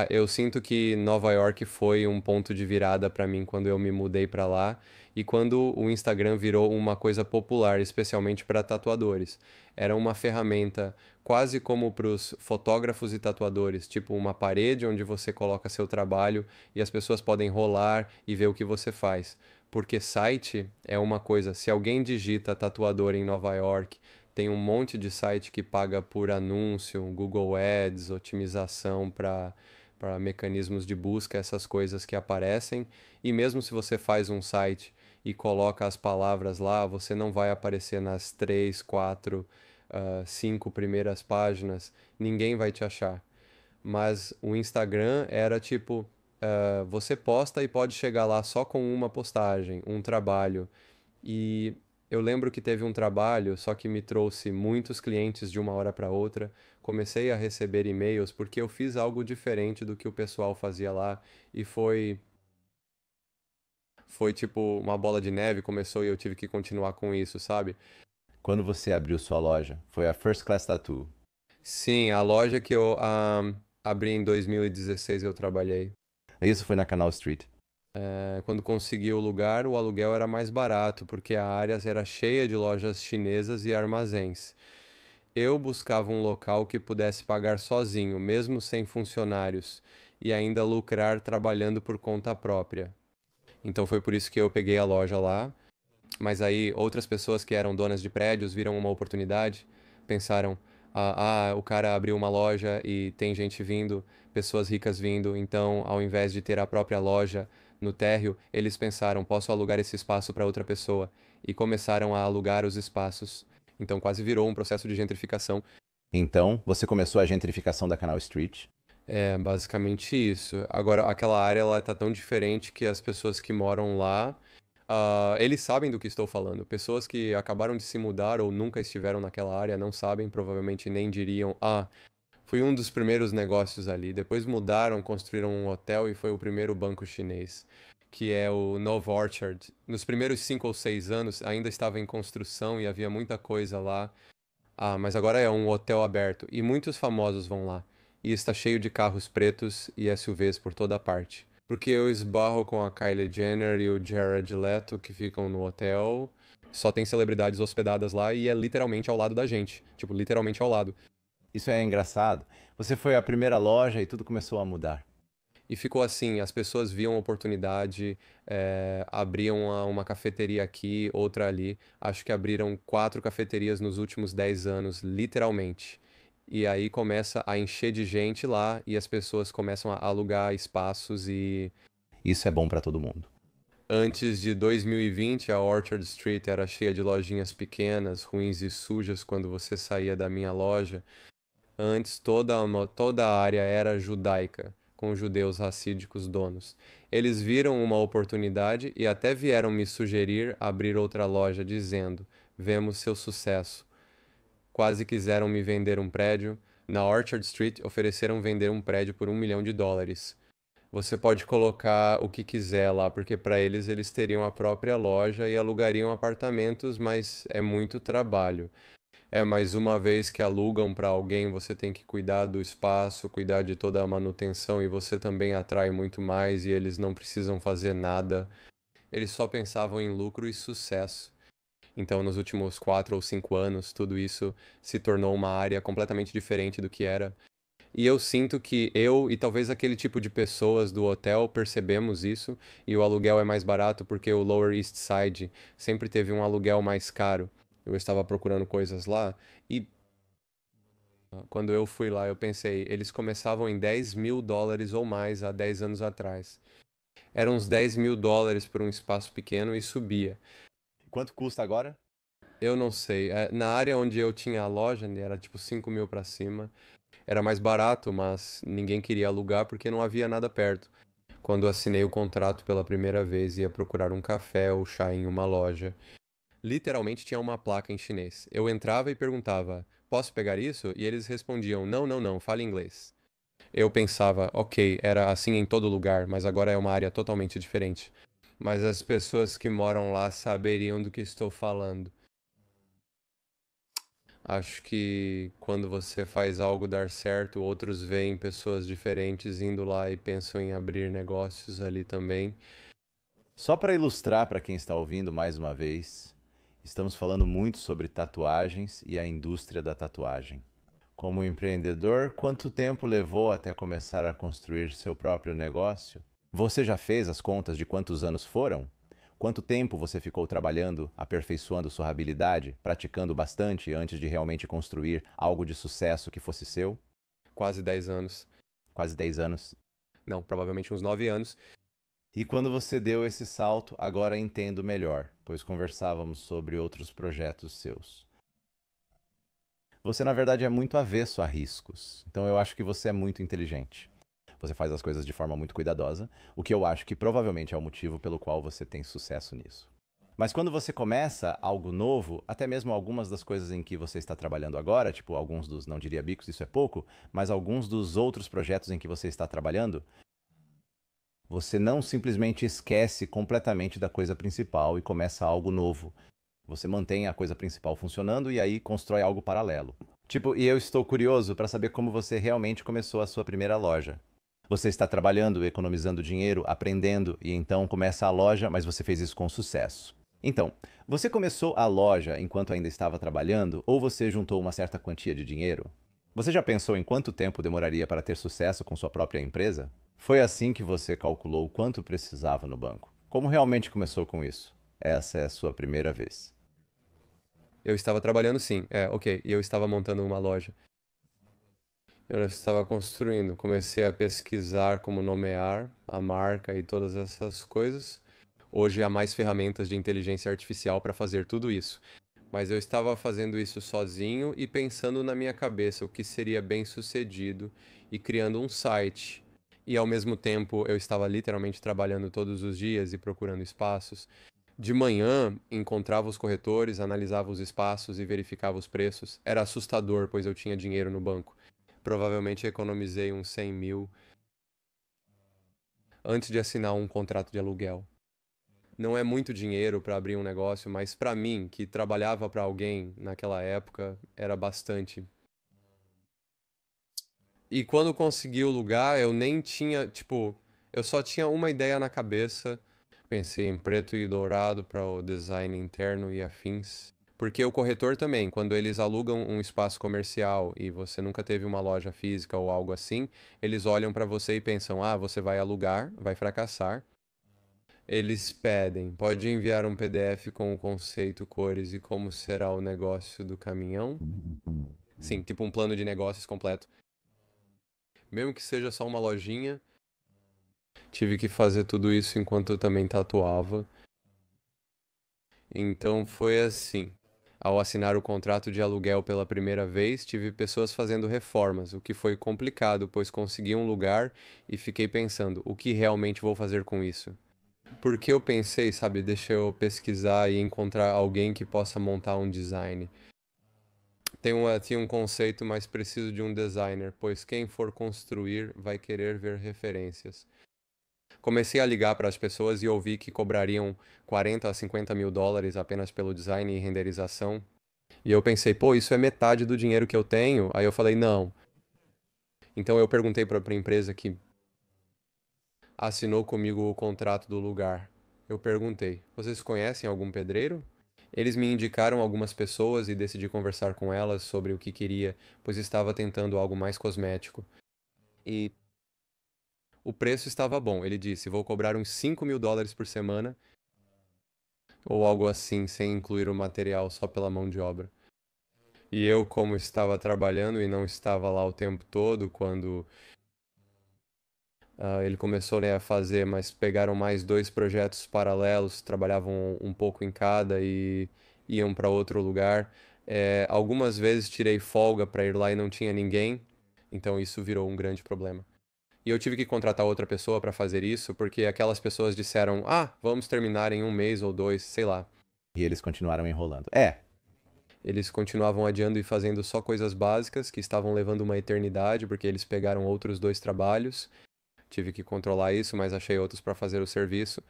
eu sinto que Nova York foi um ponto de virada pra mim quando eu me mudei pra lá e quando o Instagram virou uma coisa popular, especialmente para tatuadores. Era uma ferramenta quase como para os fotógrafos e tatuadores, tipo uma parede onde você coloca seu trabalho e as pessoas podem rolar e ver o que você faz. Porque site é uma coisa, se alguém digita tatuador em Nova York, tem um monte de site que paga por anúncio, Google Ads, otimização para mecanismos de busca, essas coisas que aparecem. E mesmo se você faz um site e coloca as palavras lá, você não vai aparecer nas 3, 4, 5 primeiras páginas, ninguém vai te achar. Mas o Instagram era tipo, você posta e pode chegar lá só com uma postagem, um trabalho. E eu lembro que teve um trabalho, só que me trouxe muitos clientes de uma hora para outra. Comecei a receber e-mails porque eu fiz algo diferente do que o pessoal fazia lá e foi tipo uma bola de neve, começou e eu tive que continuar com isso, sabe? Quando você abriu sua loja, foi a First Class Tattoo. Sim, a loja que eu abri em 2016 eu trabalhei. Isso foi na Canal Street. Quando consegui o lugar, o aluguel era mais barato, porque a área era cheia de lojas chinesas e armazéns. Eu buscava um local que pudesse pagar sozinho, mesmo sem funcionários, e ainda lucrar trabalhando por conta própria. Então foi por isso que eu peguei a loja lá. Mas aí outras pessoas que eram donas de prédios viram uma oportunidade, pensaram: o cara abriu uma loja e tem gente vindo, pessoas ricas vindo, então ao invés de ter a própria loja no térreo, eles pensaram: posso alugar esse espaço para outra pessoa e começaram a alugar os espaços. Então quase virou um processo de gentrificação. Então, você começou a gentrificação da Canal Street. É basicamente isso. Agora, aquela área ela tá tão diferente que as pessoas que moram lá, eles sabem do que estou falando. Pessoas que acabaram de se mudar ou nunca estiveram naquela área não sabem, provavelmente nem diriam: fui um dos primeiros negócios ali. Depois mudaram, construíram um hotel e foi o primeiro banco chinês, que é o Nova Orchard. Nos primeiros 5 ou 6 anos ainda estava em construção e havia muita coisa lá. Mas agora é um hotel aberto e muitos famosos vão lá. E está cheio de carros pretos e SUVs por toda parte. Porque eu esbarro com a Kylie Jenner e o Jared Leto que ficam no hotel. Só tem celebridades hospedadas lá e é literalmente ao lado da gente. Tipo, literalmente ao lado. Isso é engraçado. Você foi à primeira loja e tudo começou a mudar. E ficou assim, as pessoas viam oportunidade, abriam uma cafeteria aqui, outra ali. Acho que abriram 4 cafeterias nos últimos 10 anos, literalmente. E aí começa a encher de gente lá e as pessoas começam a alugar espaços e Isso é bom para todo mundo. antes de 2020 a Orchard Street era cheia de lojinhas pequenas, ruins e sujas quando você saía da minha loja. Antes, toda a área era judaica, com judeus racídicos donos. Eles viram uma oportunidade e até vieram me sugerir abrir outra loja, dizendo: Vemos seu sucesso. Quase quiseram me vender um prédio. Na Orchard Street, ofereceram vender um prédio por US$ 1 milhão. Você pode colocar o que quiser lá, porque para eles teriam a própria loja e alugariam apartamentos, mas é muito trabalho. É, mais uma vez que alugam para alguém, você tem que cuidar do espaço, cuidar de toda a manutenção e você também atrai muito mais e eles não precisam fazer nada. Eles só pensavam em lucro e sucesso. Então, nos últimos 4 ou 5 anos, tudo isso se tornou uma área completamente diferente do que era. E eu sinto que eu e talvez aquele tipo de pessoas do hotel percebemos isso e o aluguel é mais barato porque o Lower East Side sempre teve um aluguel mais caro. Eu estava procurando coisas lá e quando eu fui lá eu pensei, eles começavam em US$ 10 mil ou mais há 10 anos atrás. Eram uns US$ 10 mil por um espaço pequeno e subia. Quanto custa agora? Eu não sei. Na área onde eu tinha a loja, né, era tipo 5 mil pra cima. Era mais barato, mas ninguém queria alugar porque não havia nada perto. Quando assinei o contrato pela primeira vez, ia procurar um café ou chá em uma loja. Literalmente tinha uma placa em chinês. Eu entrava e perguntava: Posso pegar isso? E eles respondiam: Não, não, não, fale inglês. Eu pensava: Ok, era assim em todo lugar, mas agora é uma área totalmente diferente. Mas as pessoas que moram lá saberiam do que estou falando. Acho que quando você faz algo dar certo, outros veem pessoas diferentes indo lá e pensam em abrir negócios ali também. Só para ilustrar para quem está ouvindo mais uma vez, estamos falando muito sobre tatuagens e a indústria da tatuagem. Como empreendedor, quanto tempo levou até começar a construir seu próprio negócio? Você já fez as contas de quantos anos foram? Quanto tempo você ficou trabalhando, aperfeiçoando sua habilidade, praticando bastante antes de realmente construir algo de sucesso que fosse seu? Quase 10 anos. Quase 10 anos. Não, provavelmente uns 9 anos. E quando você deu esse salto, agora entendo melhor, pois conversávamos sobre outros projetos seus. Você, na verdade, é muito avesso a riscos. Então eu acho que você é muito inteligente. Você faz as coisas de forma muito cuidadosa, o que eu acho que provavelmente é o motivo pelo qual você tem sucesso nisso. Mas quando você começa algo novo, até mesmo algumas das coisas em que você está trabalhando agora, tipo alguns dos, não diria bicos, isso é pouco, mas alguns dos outros projetos em que você está trabalhando, você não simplesmente esquece completamente da coisa principal e começa algo novo. Você mantém a coisa principal funcionando e aí constrói algo paralelo. Tipo, e eu estou curioso para saber como você realmente começou a sua primeira loja. Você está trabalhando, economizando dinheiro, aprendendo e então começa a loja, mas você fez isso com sucesso. Então, você começou a loja enquanto ainda estava trabalhando ou você juntou uma certa quantia de dinheiro? Você já pensou em quanto tempo demoraria para ter sucesso com sua própria empresa? Foi assim que você calculou quanto precisava no banco? Como realmente começou com isso? Essa é a sua primeira vez. Eu estava trabalhando sim, ok. E eu estava montando uma loja. Eu estava construindo. Comecei a pesquisar como nomear a marca e todas essas coisas. Hoje há mais ferramentas de inteligência artificial para fazer tudo isso. Mas eu estava fazendo isso sozinho e pensando na minha cabeça o que seria bem sucedido e criando um site. E ao mesmo tempo eu estava literalmente trabalhando todos os dias e procurando espaços. De manhã, encontrava os corretores, analisava os espaços e verificava os preços. Era assustador, pois eu tinha dinheiro no banco. Provavelmente economizei uns 100 mil antes de assinar um contrato de aluguel. Não é muito dinheiro para abrir um negócio, mas para mim, que trabalhava para alguém naquela época, era bastante. E quando consegui o lugar, eu nem tinha, tipo, eu só tinha uma ideia na cabeça. Pensei em preto e dourado para o design interno e afins. Porque o corretor também, quando eles alugam um espaço comercial e você nunca teve uma loja física ou algo assim, eles olham para você e pensam: ah, você vai alugar, vai fracassar. Eles pedem, pode enviar um PDF com o conceito, cores e como será o negócio do caminhão? Sim, tipo um plano de negócios completo. Mesmo que seja só uma lojinha, tive que fazer tudo isso enquanto eu também tatuava. Então foi assim. Ao assinar o contrato de aluguel pela primeira vez, tive pessoas fazendo reformas, o que foi complicado, pois consegui um lugar e fiquei pensando, o que realmente vou fazer com isso? Porque eu pensei, sabe, deixa eu pesquisar e encontrar alguém que possa montar um design. Tinha um conceito mais preciso de um designer, pois quem for construir vai querer ver referências. Comecei a ligar para as pessoas e ouvi que cobrariam 40 a 50 mil dólares apenas pelo design e renderização. E eu pensei, pô, isso é metade do dinheiro que eu tenho? Aí eu falei, não. Então eu perguntei para a empresa que assinou comigo o contrato do lugar. Eu perguntei, vocês conhecem algum pedreiro? Eles me indicaram algumas pessoas e decidi conversar com elas sobre o que queria, pois estava tentando algo mais cosmético. E o preço estava bom. Ele disse, vou cobrar uns 5 mil dólares por semana ou algo assim, sem incluir o material, só pela mão de obra. E eu, como estava trabalhando e não estava lá o tempo todo, quando ele começou, né, a fazer, mas pegaram mais dois projetos paralelos, trabalhavam um pouco em cada e iam para outro lugar. Algumas vezes tirei folga para ir lá e não tinha ninguém, então isso virou um grande problema. E eu tive que contratar outra pessoa para fazer isso, porque aquelas pessoas disseram: ah, vamos terminar em um mês ou dois, sei lá. E eles continuaram enrolando. É, Eles continuavam adiando e fazendo só coisas básicas que estavam levando uma eternidade, porque eles pegaram outros dois trabalhos. Tive que controlar isso, mas achei outros para fazer o serviço.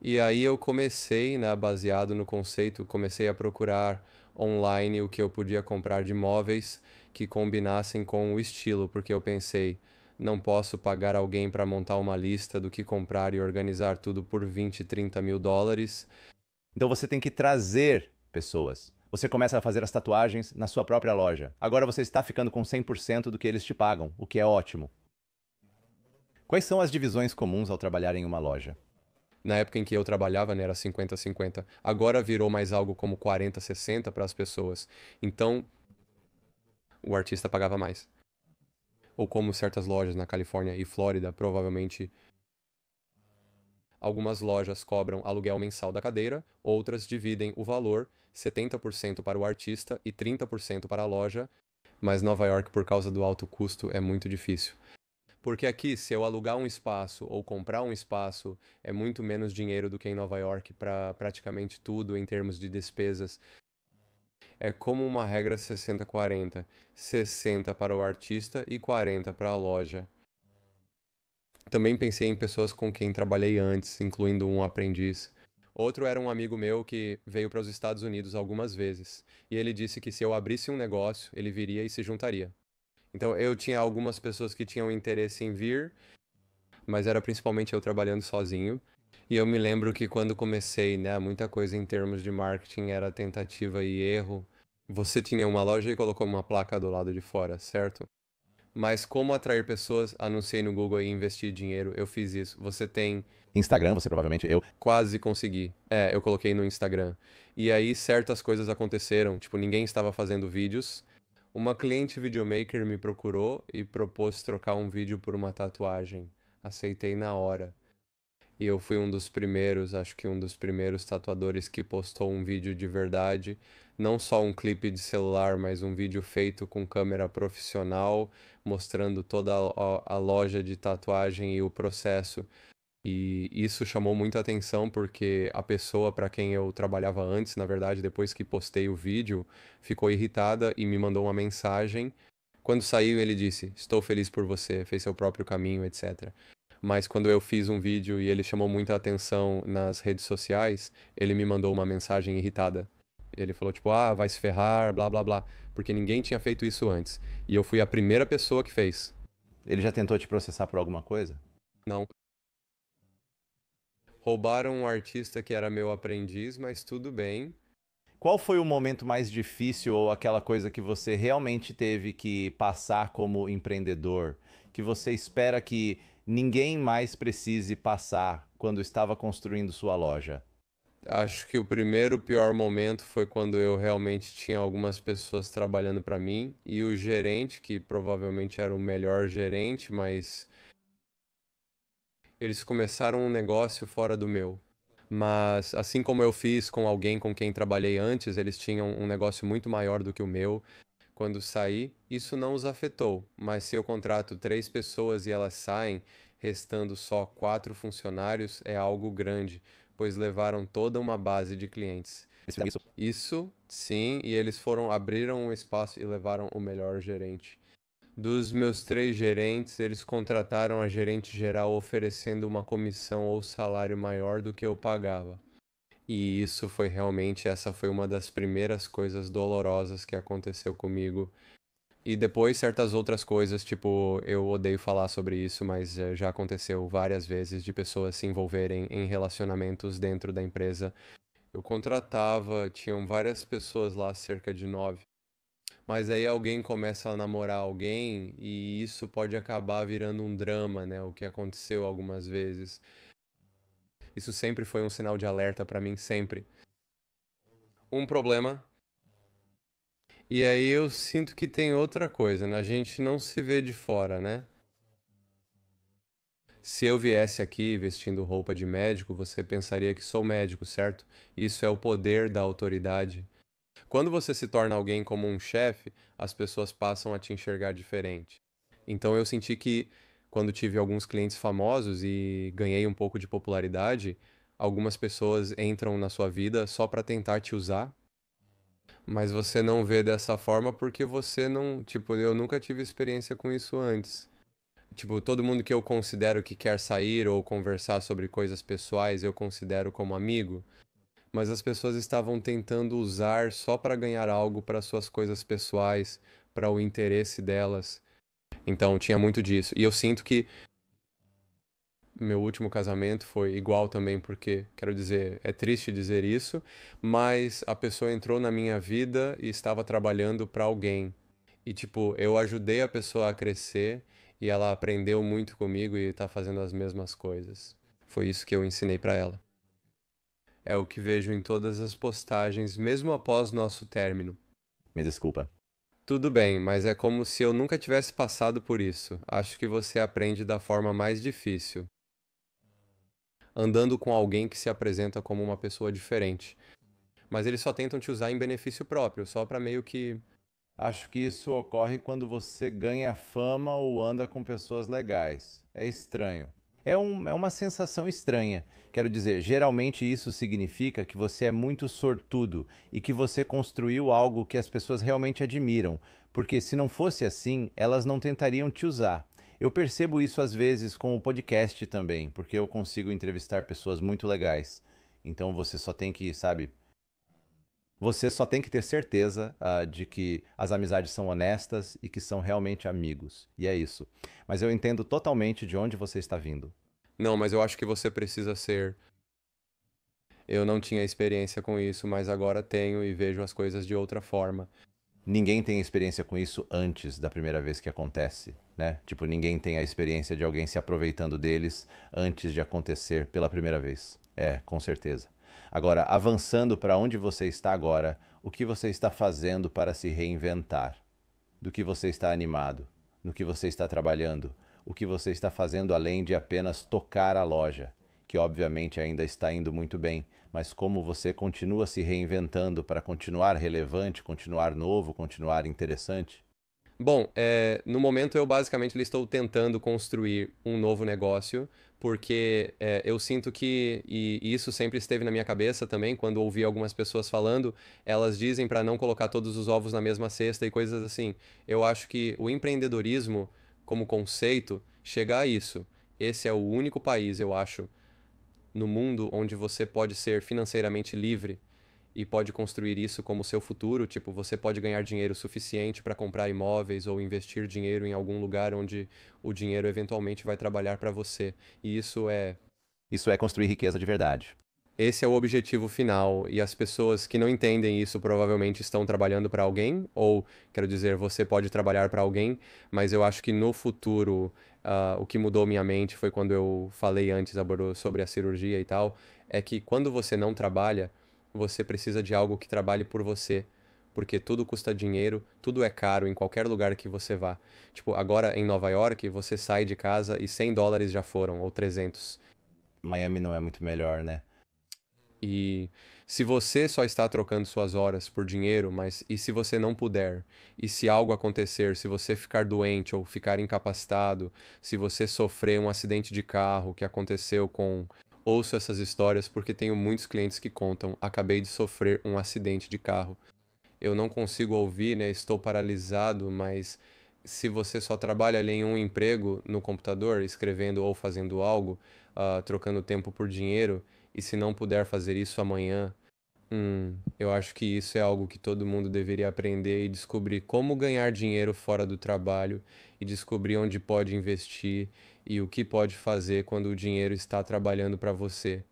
E aí eu comecei, né, baseado no conceito, comecei a procurar online o que eu podia comprar de móveis que combinassem com o estilo, porque eu pensei, não posso pagar alguém para montar uma lista do que comprar e organizar tudo por 20, 30 mil dólares. então você tem que trazer pessoas. Você começa a fazer as tatuagens na sua própria loja. Agora você está ficando com 100% do que eles te pagam, o que é ótimo. Quais são as divisões comuns ao trabalhar em uma loja? Na época em que eu trabalhava, né, era 50-50. Agora virou mais algo como 40-60 para as pessoas. Então, o artista pagava mais. Ou como certas lojas na Califórnia e Flórida, provavelmente algumas lojas cobram aluguel mensal da cadeira, outras dividem o valor 70% para o artista e 30% para a loja, mas Nova York, por causa do alto custo, é muito difícil. Porque aqui, se eu alugar um espaço ou comprar um espaço, é muito menos dinheiro do que em Nova York para praticamente tudo em termos de despesas. É como uma regra 60-40, 60 para o artista e 40 para a loja. Também pensei em pessoas com quem trabalhei antes, incluindo um aprendiz. Outro era um amigo meu que veio para os Estados Unidos algumas vezes, e ele disse que se eu abrisse um negócio, ele viria e se juntaria. Então eu tinha algumas pessoas que tinham interesse em vir, mas era principalmente eu trabalhando sozinho. E eu me lembro que quando comecei, né, muita coisa em termos de marketing era tentativa e erro. Você tinha uma loja e colocou uma placa do lado de fora, certo? Mas como atrair pessoas? Anunciei no Google e investi dinheiro. Eu fiz isso. Você tem Instagram, você provavelmente, eu. quase consegui. Eu coloquei no Instagram. E aí certas coisas aconteceram. Tipo, ninguém estava fazendo vídeos. Uma cliente videomaker me procurou e propôs trocar um vídeo por uma tatuagem. Aceitei na hora. E eu fui um dos primeiros, acho que um dos primeiros tatuadores que postou um vídeo de verdade. Não só um clipe de celular, mas um vídeo feito com câmera profissional, mostrando toda a loja de tatuagem e o processo. E isso chamou muita atenção porque a pessoa para quem eu trabalhava antes, na verdade, depois que postei o vídeo, ficou irritada e me mandou uma mensagem. Quando saiu, ele disse: Estou feliz por você, fez seu próprio caminho, etc. Mas quando eu fiz um vídeo e ele chamou muita atenção nas redes sociais, ele me mandou uma mensagem irritada. Ele falou tipo, ah, vai se ferrar, blá blá blá, porque ninguém tinha feito isso antes. E eu fui a primeira pessoa que fez. Ele já tentou te processar por alguma coisa? Não. Roubaram um artista que era meu aprendiz, mas tudo bem. Qual foi o momento mais difícil ou aquela coisa que você realmente teve que passar como empreendedor, que você espera que ninguém mais precise passar quando estava construindo sua loja? Acho que o primeiro pior momento foi quando eu realmente tinha algumas pessoas trabalhando para mim e o gerente, que provavelmente era o melhor gerente, mas eles começaram um negócio fora do meu. Mas assim como eu fiz com alguém com quem trabalhei antes, eles tinham um negócio muito maior do que o meu. Quando saí, isso não os afetou, mas se eu contrato 3 pessoas e elas saem, restando só 4 funcionários, é algo grande, pois levaram toda uma base de clientes. Isso. Isso, sim, e eles foram, abriram um espaço e levaram o melhor gerente. Dos meus 3 gerentes, eles contrataram a gerente geral oferecendo uma comissão ou salário maior do que eu pagava. E isso foi realmente, essa foi uma das primeiras coisas dolorosas que aconteceu comigo. E depois certas outras coisas, tipo, eu odeio falar sobre isso, mas já aconteceu várias vezes de pessoas se envolverem em relacionamentos dentro da empresa. Eu contratava, tinham várias pessoas lá, cerca de 9. Mas aí alguém começa a namorar alguém e isso pode acabar virando um drama, né? O que aconteceu algumas vezes. Isso sempre foi um sinal de alerta pra mim, sempre. Um problema. E aí eu sinto que tem outra coisa, né? A gente não se vê de fora, né? Se eu viesse aqui vestindo roupa de médico, você pensaria que sou médico, certo? Isso é o poder da autoridade. Quando você se torna alguém como um chefe, as pessoas passam a te enxergar diferente. Então eu senti que quando tive alguns clientes famosos e ganhei um pouco de popularidade, algumas pessoas entram na sua vida só para tentar te usar, mas você não vê dessa forma porque você não, tipo, eu nunca tive experiência com isso antes. Tipo, todo mundo que eu considero que quer sair ou conversar sobre coisas pessoais, eu considero como amigo, mas as pessoas estavam tentando usar só para ganhar algo para suas coisas pessoais, para o interesse delas. Então tinha muito disso. E eu sinto que meu último casamento foi igual também, porque, quero dizer, é triste dizer isso, mas a pessoa entrou na minha vida e estava trabalhando para alguém. E, tipo, eu ajudei a pessoa a crescer e ela aprendeu muito comigo e tá fazendo as mesmas coisas. Foi isso que eu ensinei para ela. É o que vejo em todas as postagens, mesmo após nosso término. Me desculpa. Tudo bem, mas é como se eu nunca tivesse passado por isso. Acho que você aprende da forma mais difícil, andando com alguém que se apresenta como uma pessoa diferente. Mas eles só tentam te usar em benefício próprio, só pra meio que. Acho que isso ocorre quando você ganha fama ou anda com pessoas legais. É estranho. É uma sensação estranha. Quero dizer, geralmente isso significa que você é muito sortudo e que você construiu algo que as pessoas realmente admiram, porque se não fosse assim, elas não tentariam te usar. Eu percebo isso às vezes com o podcast também, porque eu consigo entrevistar pessoas muito legais. Então você só tem que, sabe, você só tem que ter certeza, de que as amizades são honestas e que são realmente amigos. E é isso. Mas eu entendo totalmente de onde você está vindo. Não, mas eu acho que você precisa ser. Eu não tinha experiência com isso, mas agora tenho e vejo as coisas de outra forma. Ninguém tem experiência com isso antes da primeira vez que acontece, né? Tipo, ninguém tem a experiência de alguém se aproveitando deles antes de acontecer pela primeira vez. É, com certeza. Agora, avançando para onde você está agora, o que você está fazendo para se reinventar? Do que você está animado? No que você está trabalhando? O que você está fazendo além de apenas tocar a loja, que obviamente ainda está indo muito bem, mas como você continua se reinventando para continuar relevante, continuar novo, continuar interessante? Bom, no momento eu basicamente estou tentando construir um novo negócio, porque eu sinto que, e isso sempre esteve na minha cabeça também, quando ouvi algumas pessoas falando, elas dizem para não colocar todos os ovos na mesma cesta e coisas assim. Eu acho que o empreendedorismo, como conceito, chega a isso. Esse é o único país, eu acho, no mundo onde você pode ser financeiramente livre e pode construir isso como seu futuro, tipo, você pode ganhar dinheiro suficiente para comprar imóveis ou investir dinheiro em algum lugar onde o dinheiro eventualmente vai trabalhar para você. E isso é Isso é construir riqueza de verdade. Esse é o objetivo final, e as pessoas que não entendem isso provavelmente estão trabalhando para alguém, ou, quero dizer, você pode trabalhar para alguém, mas eu acho que no futuro, o que mudou minha mente foi quando eu falei antes, abordou sobre a cirurgia e tal, é que quando você não trabalha, você precisa de algo que trabalhe por você, porque tudo custa dinheiro, tudo é caro em qualquer lugar que você vá. Tipo, agora em Nova York, você sai de casa e US$ 100 já foram, ou 300. Miami não é muito melhor, né? E se você só está trocando suas horas por dinheiro, mas e se você não puder? E se algo acontecer, se você ficar doente ou ficar incapacitado, se você sofrer um acidente de carro que aconteceu com. Ouço essas histórias porque tenho muitos clientes que contam: acabei de sofrer um acidente de carro. Eu não consigo ouvir, né? Estou paralisado, mas se você só trabalha ali em um emprego no computador, escrevendo ou fazendo algo, trocando tempo por dinheiro, e se não puder fazer isso amanhã, eu acho que isso é algo que todo mundo deveria aprender e descobrir como ganhar dinheiro fora do trabalho e descobrir onde pode investir e o que pode fazer quando o dinheiro está trabalhando para você.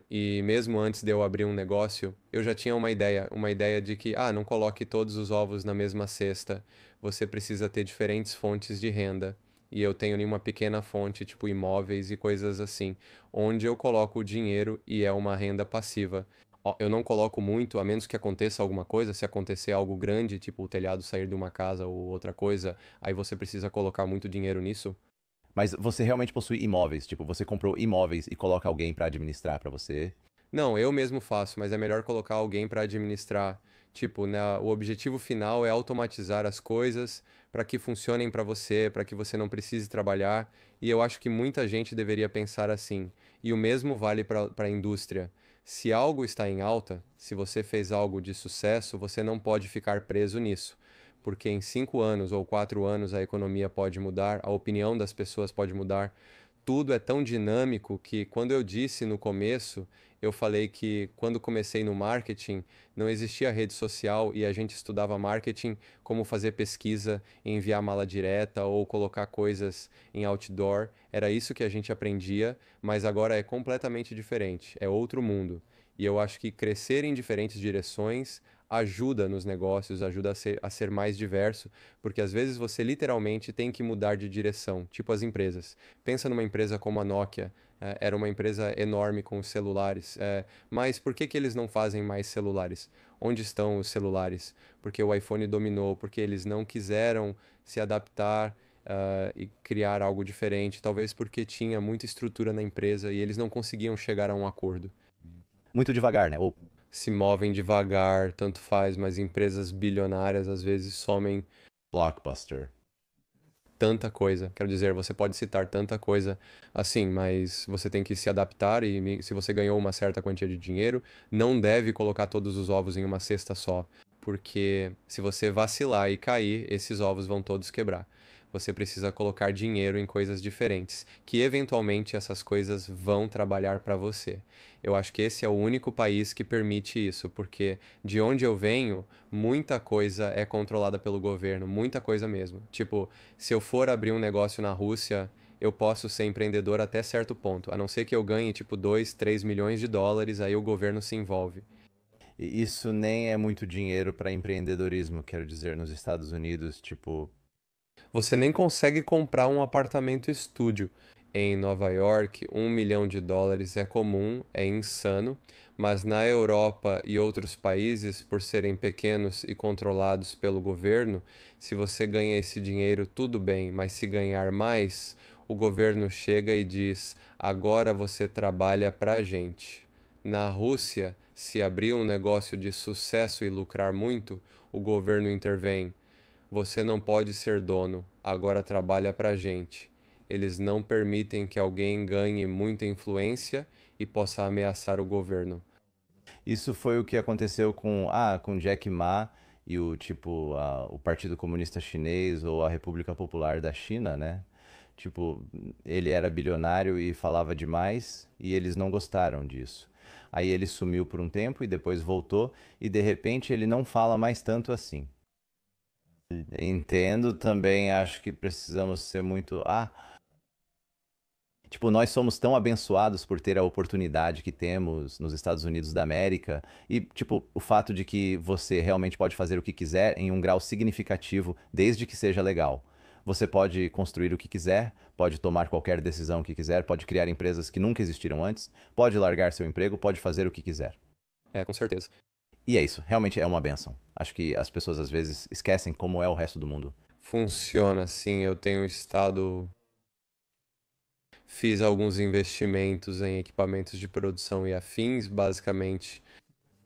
E mesmo antes de eu abrir um negócio, eu já tinha uma ideia de que, não coloque todos os ovos na mesma cesta. Você precisa ter diferentes fontes de renda. E eu tenho ali uma pequena fonte, tipo imóveis e coisas assim, onde eu coloco o dinheiro e é uma renda passiva. Ó, eu não coloco muito, a menos que aconteça alguma coisa, se acontecer algo grande, tipo o telhado sair de uma casa ou outra coisa, aí você precisa colocar muito dinheiro nisso. Mas você realmente possui imóveis, tipo, você comprou imóveis e coloca alguém pra administrar pra você. Não, eu mesmo faço, mas é melhor colocar alguém para administrar. Tipo, né, o objetivo final é automatizar as coisas para que funcionem para você, para que você não precise trabalhar. E eu acho que muita gente deveria pensar assim. E o mesmo vale para a indústria. Se algo está em alta, se você fez algo de sucesso, você não pode ficar preso nisso. Porque em 5 anos ou 4 anos a economia pode mudar, a opinião das pessoas pode mudar, tudo é tão dinâmico que quando eu disse no começo, eu falei que quando comecei no marketing, não existia rede social e a gente estudava marketing, como fazer pesquisa, enviar mala direta ou colocar coisas em outdoor. Era isso que a gente aprendia, mas agora é completamente diferente, é outro mundo. E eu acho que crescer em diferentes direções ajuda nos negócios, ajuda a ser mais diverso, porque às vezes você literalmente tem que mudar de direção, tipo as empresas. Pensa numa empresa como a Nokia, era uma empresa enorme com os celulares, mas por que que eles não fazem mais celulares? Onde estão os celulares? Porque o iPhone dominou, porque eles não quiseram se adaptar, e criar algo diferente, talvez porque tinha muita estrutura na empresa e eles não conseguiam chegar a um acordo. Muito devagar, né? Ou Se movem devagar, tanto faz, mas empresas bilionárias às vezes somem blockbuster. tanta coisa. Quero dizer, você pode citar tanta coisa assim, mas você tem que se adaptar e se você ganhou uma certa quantia de dinheiro, não deve colocar todos os ovos em uma cesta só, porque se você vacilar e cair, esses ovos vão todos quebrar. Você precisa colocar dinheiro em coisas diferentes, que eventualmente essas coisas vão trabalhar para você. Eu acho que esse é o único país que permite isso, porque de onde eu venho, muita coisa é controlada pelo governo, muita coisa mesmo. Tipo, se eu for abrir um negócio na Rússia, eu posso ser empreendedor até certo ponto, a não ser que eu ganhe tipo 2, 3 milhões de dólares, aí o governo se envolve. E isso nem é muito dinheiro pra empreendedorismo, quero dizer, nos Estados Unidos, tipo, Você nem consegue comprar um apartamento estúdio. Em Nova York, US$ 1 milhão é comum, é insano, mas na Europa e outros países, por serem pequenos e controlados pelo governo, se você ganha esse dinheiro, tudo bem, mas se ganhar mais, o governo chega e diz: agora você trabalha pra gente. Na Rússia, se abrir um negócio de sucesso e lucrar muito, o governo intervém. Você não pode ser dono, agora trabalha pra gente. Eles não permitem que alguém ganhe muita influência e possa ameaçar o governo. isso foi o que aconteceu com Jack Ma e o tipo, o Partido Comunista Chinês ou a República Popular da China, né? Tipo, ele era bilionário e falava demais e eles não gostaram disso. Aí ele sumiu por um tempo e depois voltou e de repente ele não fala mais tanto assim. Entendo também, acho que precisamos ser muito. Tipo, nós somos tão abençoados por ter a oportunidade que temos nos Estados Unidos da América e, tipo, o fato de que você realmente pode fazer o que quiser em um grau significativo, desde que seja legal. Você pode construir o que quiser, pode tomar qualquer decisão que quiser, pode criar empresas que nunca existiram antes, pode largar seu emprego, pode fazer o que quiser. É, com certeza. E é isso, realmente é uma benção. Acho que as pessoas às vezes esquecem como é o resto do mundo. Funciona assim, eu tenho estado. Fiz alguns investimentos em equipamentos de produção e afins, basicamente.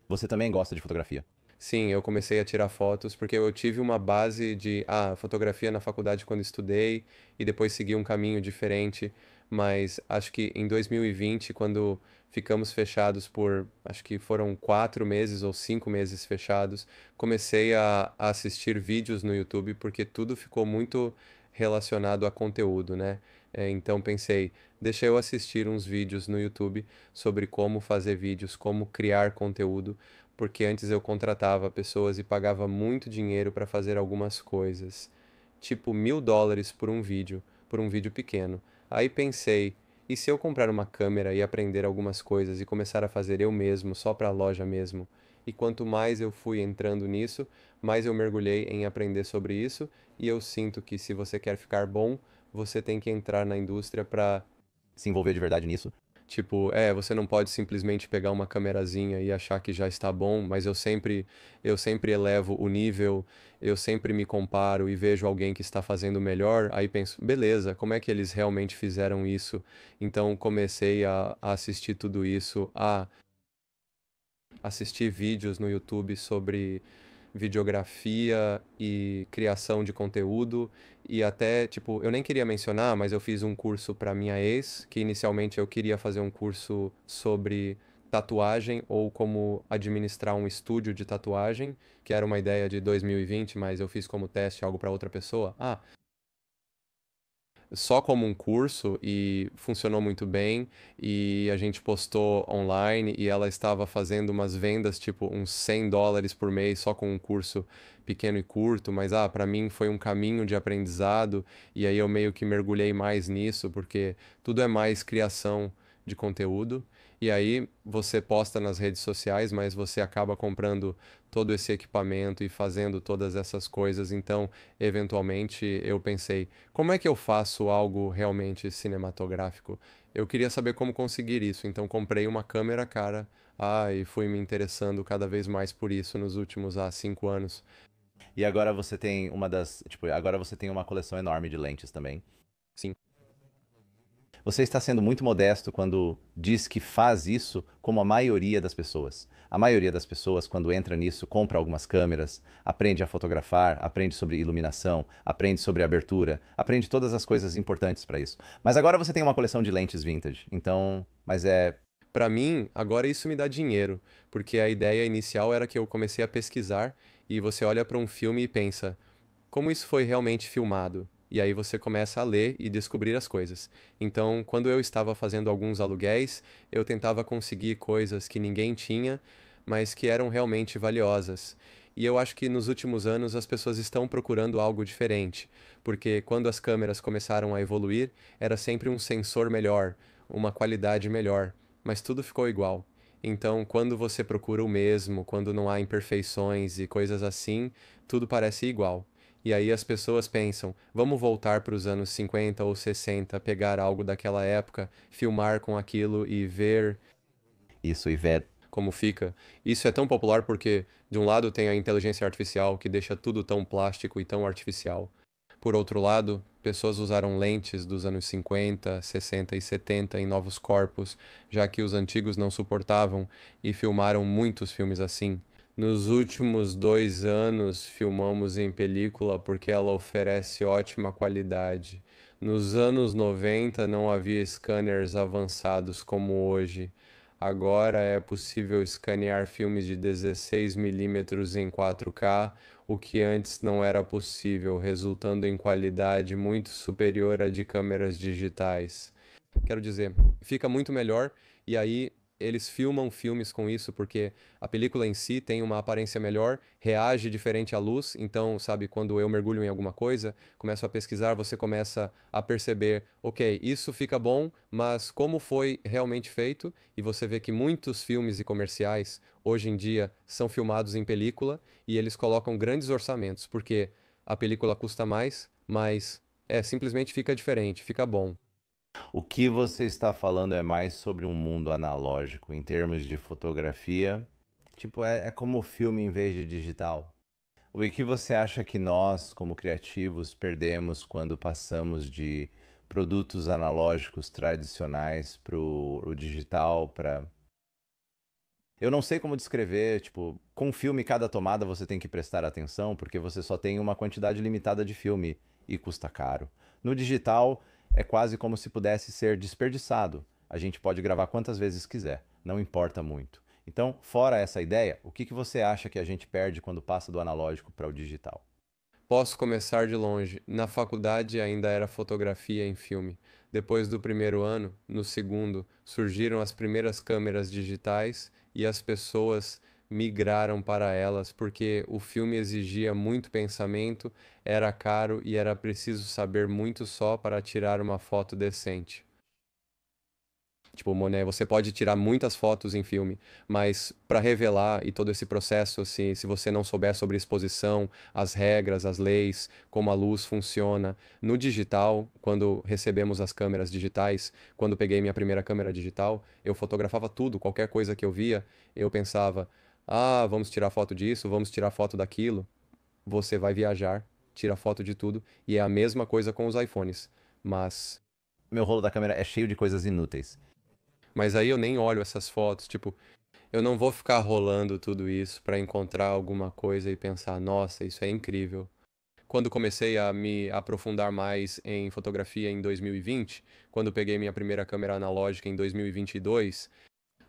Você também gosta de fotografia. Sim, eu comecei a tirar fotos porque eu tive uma base de fotografia na faculdade quando estudei e depois segui um caminho diferente, mas acho que em 2020, quando ficamos fechados por, acho que foram 4 meses ou 5 meses fechados, comecei a assistir vídeos no YouTube porque tudo ficou muito relacionado a conteúdo, né? Então pensei, deixa eu assistir uns vídeos no YouTube sobre como fazer vídeos, como criar conteúdo porque antes eu contratava pessoas e pagava muito dinheiro para fazer algumas coisas, tipo US$ 1.000 por um vídeo pequeno. Aí pensei, e se eu comprar uma câmera e aprender algumas coisas e começar a fazer eu mesmo, só para a loja mesmo? E quanto mais eu fui entrando nisso, mais eu mergulhei em aprender sobre isso, e eu sinto que se você quer ficar bom, você tem que entrar na indústria para Se envolver de verdade nisso. tipo, você não pode simplesmente pegar uma camerazinha e achar que já está bom, mas eu sempre elevo o nível, eu sempre me comparo e vejo alguém que está fazendo melhor, aí penso, beleza, como é que eles realmente fizeram isso? Então comecei a assistir tudo isso, a assistir vídeos no YouTube sobre videografia e criação de conteúdo. E até, tipo, eu nem queria mencionar, mas eu fiz um curso para minha ex, que inicialmente eu queria fazer um curso sobre tatuagem ou como administrar um estúdio de tatuagem, que era uma ideia de 2020, mas eu fiz como teste algo para outra pessoa. Só como um curso e funcionou muito bem. E a gente postou online e ela estava fazendo umas vendas, tipo uns US$ 100 por mês, só com um curso pequeno e curto. Mas para mim foi um caminho de aprendizado. E aí eu meio que mergulhei mais nisso, porque tudo é mais criação de conteúdo. E aí você posta nas redes sociais, mas você acaba comprando todo esse equipamento e fazendo todas essas coisas. Então, eventualmente, eu pensei, como é que eu faço algo realmente cinematográfico? Eu queria saber como conseguir isso, então comprei uma câmera cara, e fui me interessando cada vez mais por isso nos últimos 5 anos. E agora você tem uma das. Tipo, agora você tem uma coleção enorme de lentes também. Sim, Você está sendo muito modesto quando diz que faz isso como a maioria das pessoas. A maioria das pessoas, quando entra nisso, compra algumas câmeras, aprende a fotografar, aprende sobre iluminação, aprende sobre abertura, aprende todas as coisas importantes para isso. Mas agora você tem uma coleção de lentes vintage. Então, mas é. para mim, agora isso me dá dinheiro, porque a ideia inicial era que eu comecei a pesquisar e você olha para um filme e pensa, como isso foi realmente filmado? E aí você começa a ler e descobrir as coisas. Então, quando eu estava fazendo alguns aluguéis, eu tentava conseguir coisas que ninguém tinha, mas que eram realmente valiosas. E eu acho que nos últimos anos as pessoas estão procurando algo diferente, porque quando as câmeras começaram a evoluir, era sempre um sensor melhor, uma qualidade melhor, mas tudo ficou igual. Então, quando você procura o mesmo, quando não há imperfeições e coisas assim, tudo parece igual. E aí as pessoas pensam, vamos voltar para os anos 50 ou 60, pegar algo daquela época, filmar com aquilo e ver Isso, Ivete. como fica. Isso é tão popular porque, de um lado, tem a inteligência artificial que deixa tudo tão plástico e tão artificial. Por outro lado, pessoas usaram lentes dos anos 50, 60 e 70 em novos corpos, já que os antigos não suportavam, e filmaram muitos filmes assim. Nos últimos 2 anos, filmamos em película porque ela oferece ótima qualidade. Nos anos 90 não havia scanners avançados como hoje. Agora é possível escanear filmes de 16 milímetros em 4K, o que antes não era possível, resultando em qualidade muito superior à de câmeras digitais. Quero dizer, fica muito melhor e aí eles filmam filmes com isso porque a película em si tem uma aparência melhor, reage diferente à luz. Então, sabe, quando eu mergulho em alguma coisa, começo a pesquisar, você começa a perceber, ok, isso fica bom, mas como foi realmente feito? E você vê que muitos filmes e comerciais hoje em dia são filmados em película e eles colocam grandes orçamentos, porque a película custa mais, mas simplesmente fica diferente, fica bom. O que você está falando é mais sobre um mundo analógico, em termos de fotografia. Tipo, é como filme em vez de digital. O que você acha que nós, como criativos, perdemos quando passamos de produtos analógicos tradicionais para o digital, para... Eu não sei como descrever, tipo, com filme, cada tomada você tem que prestar atenção, porque você só tem uma quantidade limitada de filme e custa caro. No digital, é quase como se pudesse ser desperdiçado. A gente pode gravar quantas vezes quiser, não importa muito. Então, fora essa ideia, o que você acha que a gente perde quando passa do analógico para o digital? Posso começar de longe. Na faculdade ainda era fotografia em filme. Depois do primeiro ano, no segundo, surgiram as primeiras câmeras digitais e as pessoas migraram para elas porque o filme exigia muito pensamento, era caro e era preciso saber muito só para tirar uma foto decente. Tipo, Monet, você pode tirar muitas fotos em filme, mas para revelar e todo esse processo, se você não souber sobre exposição, as regras, as leis, como a luz funciona, no digital, quando recebemos as câmeras digitais, quando peguei minha primeira câmera digital, eu fotografava tudo, qualquer coisa que eu via, eu pensava, ah, vamos tirar foto disso, vamos tirar foto daquilo. Você vai viajar, tira foto de tudo, e é a mesma coisa com os iPhones. Mas Meu rolo da câmera é cheio de coisas inúteis. Mas aí eu nem olho essas fotos, tipo, eu não vou ficar rolando tudo isso pra encontrar alguma coisa e pensar, nossa, isso é incrível. Quando comecei a me aprofundar mais em fotografia em 2020, quando peguei minha primeira câmera analógica em 2022,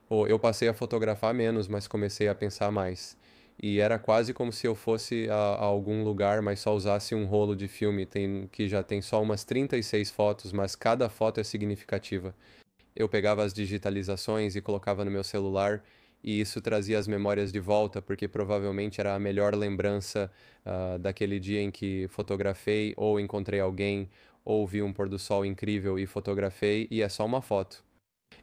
pô, eu passei a fotografar menos, mas comecei a pensar mais. E era quase como se eu fosse a algum lugar, mas só usasse um rolo de filme, que já tem só umas 36 fotos, mas cada foto é significativa. Eu pegava as digitalizações e colocava no meu celular, e isso trazia as memórias de volta, porque provavelmente era a melhor lembrança, daquele dia em que fotografei, ou encontrei alguém, ou vi um pôr do sol incrível e fotografei, e é só uma foto.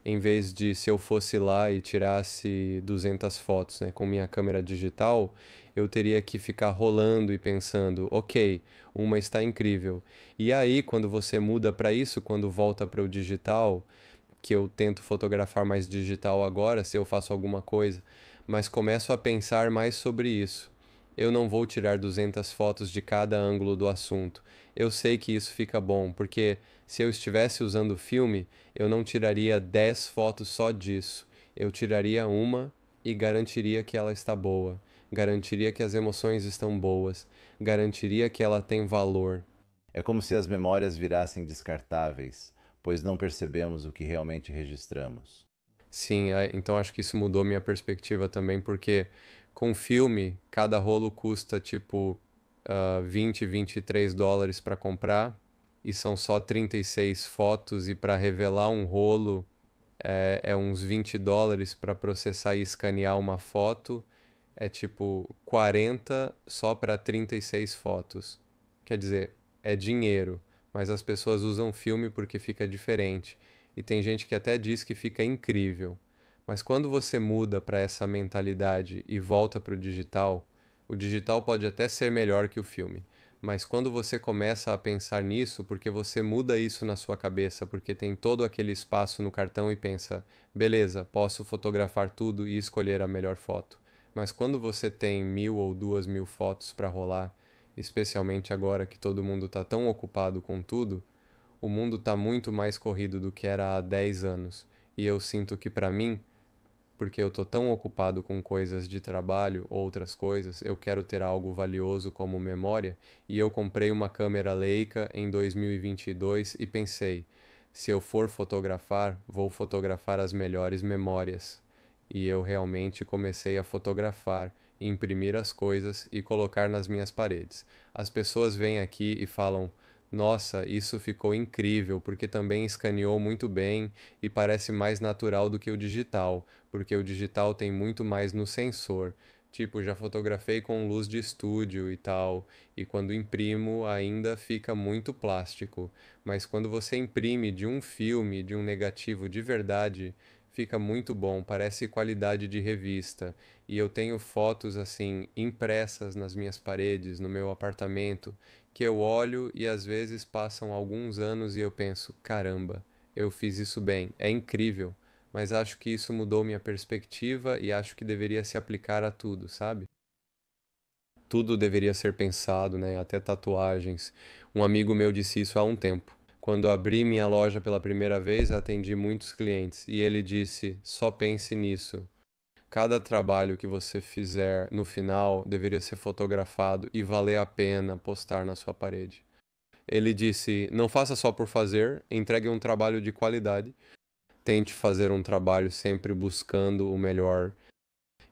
Em vez de se eu fosse lá e tirasse 200 fotos, né, com minha câmera digital, eu teria que ficar rolando e pensando, ok, uma está incrível. E aí, quando você muda para isso, quando volta para o digital, que eu tento fotografar mais digital agora, se eu faço alguma coisa, mas começo a pensar mais sobre isso. Eu não vou tirar 200 fotos de cada ângulo do assunto. Eu sei que isso fica bom, porque se eu estivesse usando filme, eu não tiraria 10 fotos só disso. Eu tiraria uma e garantiria que ela está boa, garantiria que as emoções estão boas, garantiria que ela tem valor. É como se as memórias virassem descartáveis, pois não percebemos o que realmente registramos. Sim, então acho que isso mudou minha perspectiva também, porque com filme, cada rolo custa tipo 20, US$ 23 para comprar, e são só 36 fotos, e para revelar um rolo é uns US$ 20 para processar e escanear uma foto, é tipo 40 só para 36 fotos. Quer dizer, é dinheiro, mas as pessoas usam filme porque fica diferente. E tem gente que até diz que fica incrível. Mas quando você muda para essa mentalidade e volta para o digital pode até ser melhor que o filme. Mas quando você começa a pensar nisso, porque você muda isso na sua cabeça, porque tem todo aquele espaço no cartão e pensa, beleza, posso fotografar tudo e escolher a melhor foto. Mas quando você tem 1.000 ou 2.000 fotos para rolar, especialmente agora que todo mundo está tão ocupado com tudo, o mundo está muito mais corrido do que era há 10 anos. E eu sinto que para mim, porque eu tô tão ocupado com coisas de trabalho, outras coisas, eu quero ter algo valioso como memória, e eu comprei uma câmera Leica em 2022 e pensei, se eu for fotografar, vou fotografar as melhores memórias. E eu realmente comecei a fotografar, imprimir as coisas e colocar nas minhas paredes. As pessoas vêm aqui e falam: Nossa, isso ficou incrível, porque também escaneou muito bem e parece mais natural do que o digital, porque o digital tem muito mais no sensor. Tipo, já fotografei com luz de estúdio e tal, e quando imprimo ainda fica muito plástico. Mas quando você imprime de um filme, de um negativo de verdade, fica muito bom, parece qualidade de revista. E eu tenho fotos assim impressas nas minhas paredes, no meu apartamento que eu olho e às vezes passam alguns anos e eu penso, caramba, eu fiz isso bem, é incrível, mas acho que isso mudou minha perspectiva e acho que deveria se aplicar a tudo, sabe? Tudo deveria ser pensado, né? Até tatuagens. Um amigo meu disse isso há um tempo. Quando abri minha loja pela primeira vez, atendi muitos clientes e ele disse: só pense nisso. Cada trabalho que você fizer no final deveria ser fotografado e valer a pena postar na sua parede. Ele disse: não faça só por fazer, entregue um trabalho de qualidade. Tente fazer um trabalho sempre buscando o melhor.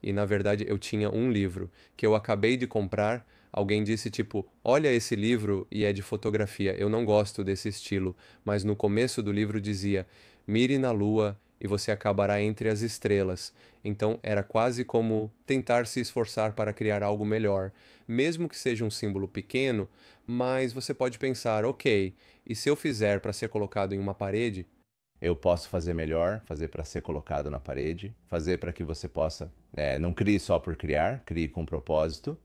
E na verdade eu tinha um livro que eu acabei de comprar. Alguém disse tipo: olha esse livro e é de fotografia. Eu não gosto desse estilo, mas no começo do livro dizia: mire na lua e você acabará entre as estrelas. Então era quase como tentar se esforçar para criar algo melhor, mesmo que seja um símbolo pequeno, mas você pode pensar: ok, e se eu fizer para ser colocado em uma parede? Eu posso fazer melhor, fazer para ser colocado na parede, fazer para que você possa, não crie só por criar, crie com propósito.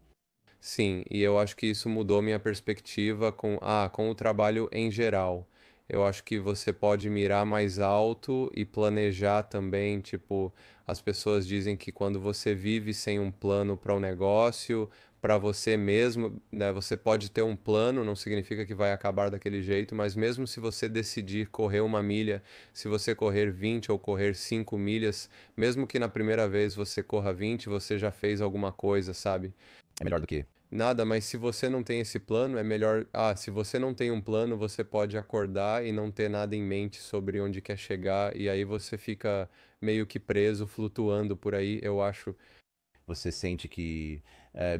Sim, e eu acho que isso mudou minha perspectiva com o trabalho em geral. Eu acho que você pode mirar mais alto e planejar também, tipo, as pessoas dizem que quando você vive sem um plano para o negócio, para você mesmo, né, você pode ter um plano, não significa que vai acabar daquele jeito, mas mesmo se você decidir correr uma milha, se você correr 20 ou correr 5 milhas, mesmo que na primeira vez você corra 20, você já fez alguma coisa, sabe? É melhor do que. Nada, mas se você não tem esse plano, é melhor. Ah, se você não tem um plano, você pode acordar e não ter nada em mente sobre onde quer chegar, e aí você fica meio que preso, flutuando por aí, eu acho. Você sente que.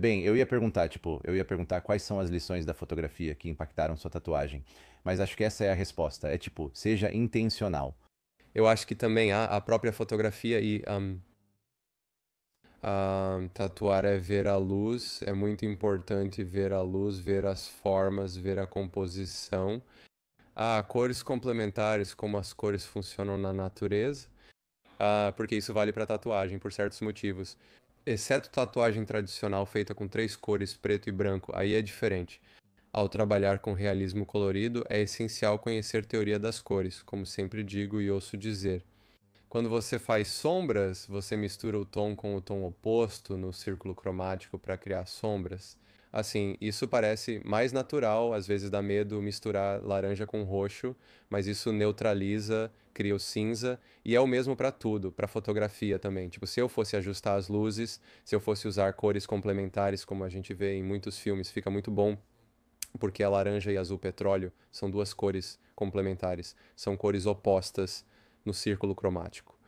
Bem, eu ia perguntar quais são as lições da fotografia que impactaram sua tatuagem. Mas acho que essa é a resposta. É tipo, seja intencional. Eu acho que também há a própria fotografia e tatuar é ver a luz, é muito importante ver a luz, ver as formas, ver a composição. Há cores complementares, como as cores funcionam na natureza. Porque isso vale para tatuagem, por certos motivos. Exceto tatuagem tradicional feita com três cores, preto e branco, aí é diferente. Ao trabalhar com realismo colorido, é essencial conhecer teoria das cores, como sempre digo e ouço dizer. Quando você faz sombras, você mistura o tom com o tom oposto no círculo cromático para criar sombras. Assim, isso parece mais natural, às vezes dá medo misturar laranja com roxo, mas isso neutraliza, cria o cinza, e é o mesmo para tudo, para fotografia também. Tipo, se eu fosse ajustar as luzes, se eu fosse usar cores complementares, como a gente vê em muitos filmes, fica muito bom, porque a laranja e azul petróleo são duas cores complementares, são cores opostas no círculo cromático.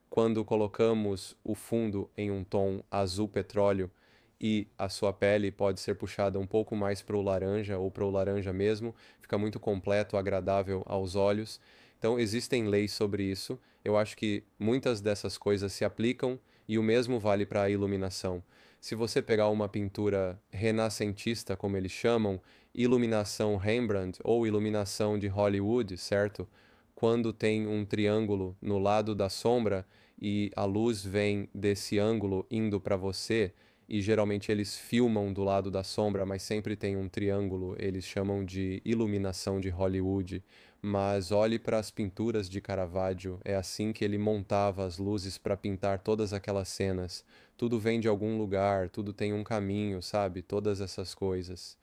Quando colocamos o fundo em um tom azul petróleo e a sua pele pode ser puxada um pouco mais para o laranja ou para o laranja mesmo, fica muito completo, agradável aos olhos. Então existem leis sobre isso. Eu acho que muitas dessas coisas se aplicam e o mesmo vale para a iluminação. Se você pegar uma pintura renascentista, como eles chamam, iluminação Rembrandt ou iluminação de Hollywood, certo? Quando tem um triângulo no lado da sombra e a luz vem desse ângulo indo para você, e geralmente eles filmam do lado da sombra, mas sempre tem um triângulo, eles chamam de iluminação de Hollywood. Mas olhe para as pinturas de Caravaggio, é assim que ele montava as luzes para pintar todas aquelas cenas. Tudo vem de algum lugar, tudo tem um caminho, sabe? Todas essas coisas.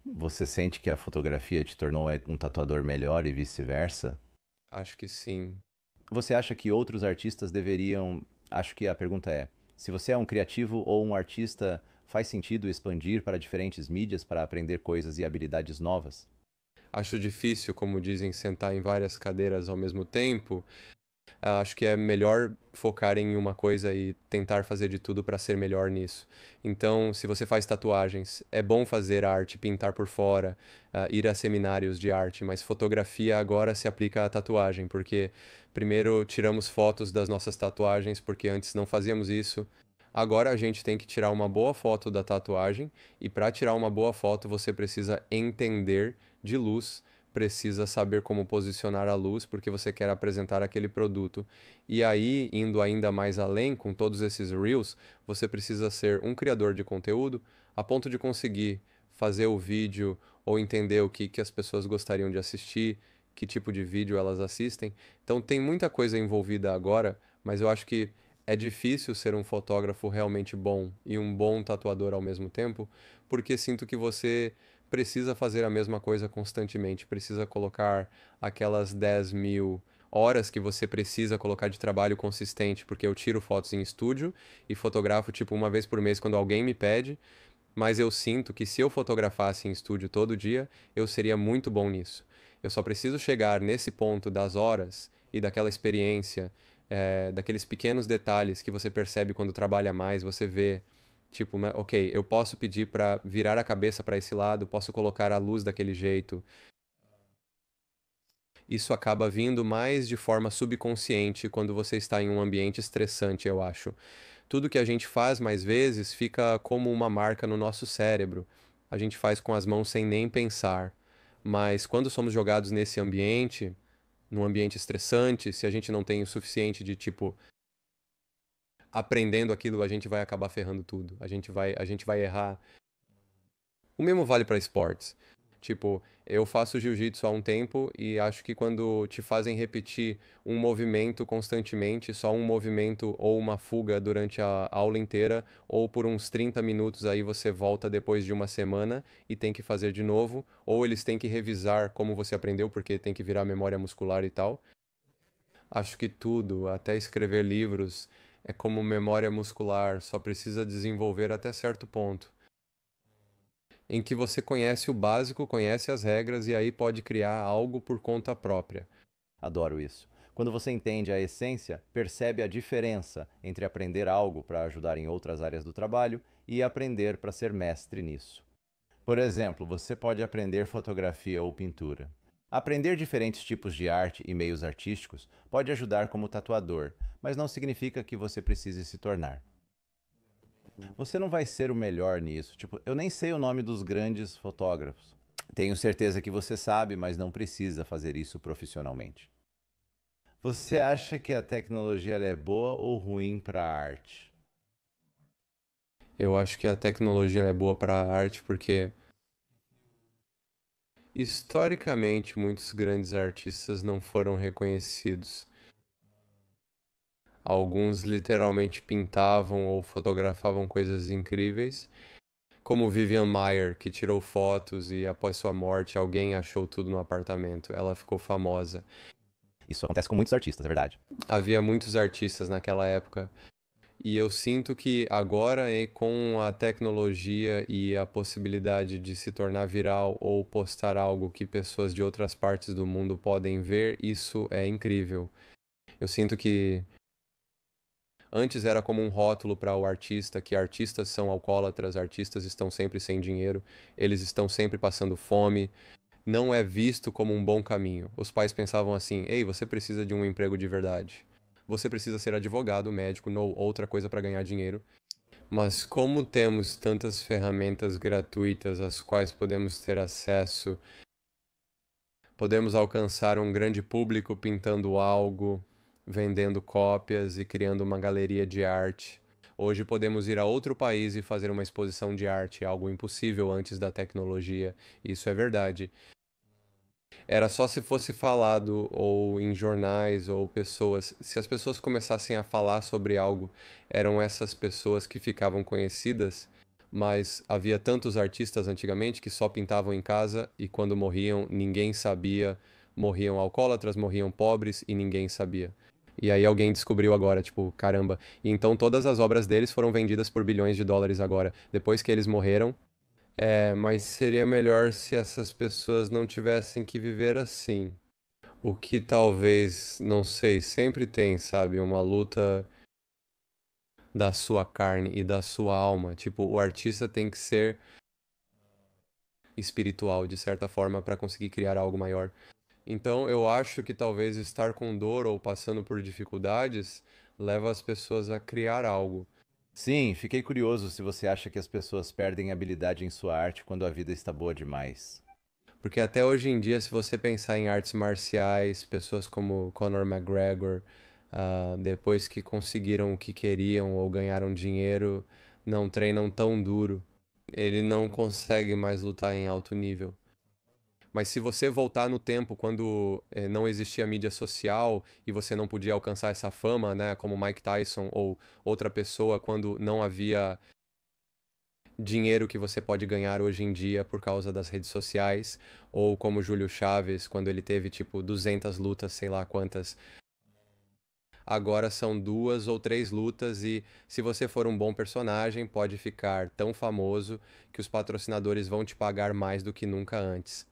Você sente que a fotografia te tornou um tatuador melhor e vice-versa? Acho que sim. Você acha que outros artistas deveriam. Acho que a pergunta é: se você é um criativo ou um artista, faz sentido expandir para diferentes mídias para aprender coisas e habilidades novas? Acho difícil, como dizem, sentar em várias cadeiras ao mesmo tempo. Acho que é melhor focar em uma coisa e tentar fazer de tudo para ser melhor nisso. Então, se você faz tatuagens, é bom fazer arte, pintar por fora, ir a seminários de arte, mas fotografia agora se aplica à tatuagem, porque primeiro tiramos fotos das nossas tatuagens, porque antes não fazíamos isso. Agora a gente tem que tirar uma boa foto da tatuagem, e para tirar uma boa foto você precisa entender de luz, precisa saber como posicionar a luz, porque você quer apresentar aquele produto. E aí, indo ainda mais além com todos esses reels, você precisa ser um criador de conteúdo a ponto de conseguir fazer o vídeo ou entender o que as pessoas gostariam de assistir, que tipo de vídeo elas assistem. Então tem muita coisa envolvida agora, mas eu acho que é difícil ser um fotógrafo realmente bom e um bom tatuador ao mesmo tempo, porque sinto que você precisa fazer a mesma coisa constantemente, precisa colocar aquelas 10.000 horas que você precisa colocar de trabalho consistente, porque eu tiro fotos em estúdio e fotografo tipo uma vez por mês quando alguém me pede, mas eu sinto que se eu fotografasse em estúdio todo dia, eu seria muito bom nisso. Eu só preciso chegar nesse ponto das horas e daquela experiência, daqueles pequenos detalhes que você percebe quando trabalha mais, você vê, tipo, ok, eu posso pedir para virar a cabeça para esse lado, posso colocar a luz daquele jeito. Isso acaba vindo mais de forma subconsciente quando você está em um ambiente estressante, eu acho. Tudo que a gente faz mais vezes fica como uma marca no nosso cérebro. A gente faz com as mãos sem nem pensar. Mas quando somos jogados nesse ambiente, num ambiente estressante, se a gente não tem o suficiente de tipo aprendendo aquilo, a gente vai acabar ferrando tudo. A gente vai errar. O mesmo vale para esportes. Tipo, eu faço jiu-jitsu há um tempo e acho que quando te fazem repetir um movimento constantemente, só um movimento ou uma fuga durante a aula inteira, ou por uns 30 minutos, aí você volta depois de uma semana e tem que fazer de novo, ou eles têm que revisar como você aprendeu, porque tem que virar memória muscular e tal. Acho que tudo, até escrever livros, é como memória muscular, só precisa desenvolver até certo ponto em que você conhece o básico, conhece as regras e aí pode criar algo por conta própria. Adoro isso. Quando você entende a essência, percebe a diferença entre aprender algo para ajudar em outras áreas do trabalho e aprender para ser mestre nisso. Por exemplo, você pode aprender fotografia ou pintura. Aprender diferentes tipos de arte e meios artísticos pode ajudar como tatuador, mas não significa que você precise se tornar. Você não vai ser o melhor nisso. Tipo, eu nem sei o nome dos grandes fotógrafos. Tenho certeza que você sabe, mas não precisa fazer isso profissionalmente. Você acha que a tecnologia ela é boa ou ruim para a arte? Eu acho que a tecnologia é boa para a arte porque, historicamente, muitos grandes artistas não foram reconhecidos. Alguns literalmente pintavam ou fotografavam coisas incríveis, como Vivian Maier, que tirou fotos e após sua morte alguém achou tudo no apartamento. Ela ficou famosa. Isso acontece com muitos artistas, é verdade. Havia muitos artistas naquela época. E eu sinto que agora, com a tecnologia e a possibilidade de se tornar viral ou postar algo que pessoas de outras partes do mundo podem ver, isso é incrível. Eu sinto que antes era como um rótulo para o artista, que artistas são alcoólatras, artistas estão sempre sem dinheiro, eles estão sempre passando fome. Não é visto como um bom caminho. Os pais pensavam assim: ei, você precisa de um emprego de verdade. Você precisa ser advogado, médico, ou outra coisa para ganhar dinheiro. Mas como temos tantas ferramentas gratuitas às quais podemos ter acesso, podemos alcançar um grande público pintando algo, vendendo cópias e criando uma galeria de arte. Hoje podemos ir a outro país e fazer uma exposição de arte, algo impossível antes da tecnologia. Isso é verdade. Era só se fosse falado ou em jornais ou pessoas. Se as pessoas começassem a falar sobre algo, eram essas pessoas que ficavam conhecidas, mas havia tantos artistas antigamente que só pintavam em casa e quando morriam, ninguém sabia. Morriam alcoólatras, morriam pobres e ninguém sabia. E aí alguém descobriu agora, tipo, caramba. E então todas as obras deles foram vendidas por bilhões de dólares agora. Depois que eles morreram, mas seria melhor se essas pessoas não tivessem que viver assim. O que talvez, não sei, sempre tem, sabe, uma luta da sua carne e da sua alma. Tipo, o artista tem que ser espiritual, de certa forma, para conseguir criar algo maior. Então, eu acho que talvez estar com dor ou passando por dificuldades leva as pessoas a criar algo. Sim, fiquei curioso se você acha que as pessoas perdem habilidade em sua arte quando a vida está boa demais. Porque até hoje em dia, se você pensar em artes marciais, pessoas como Conor McGregor, depois que conseguiram o que queriam ou ganharam dinheiro, não treinam tão duro. Ele não consegue mais lutar em alto nível. Mas se você voltar no tempo, quando não existia mídia social e você não podia alcançar essa fama, né, como Mike Tyson ou outra pessoa, quando não havia dinheiro que você pode ganhar hoje em dia por causa das redes sociais, ou como Júlio Chaves, quando ele teve tipo 200 lutas, sei lá quantas. Agora são duas ou três lutas e se você for um bom personagem, pode ficar tão famoso que os patrocinadores vão te pagar mais do que nunca antes.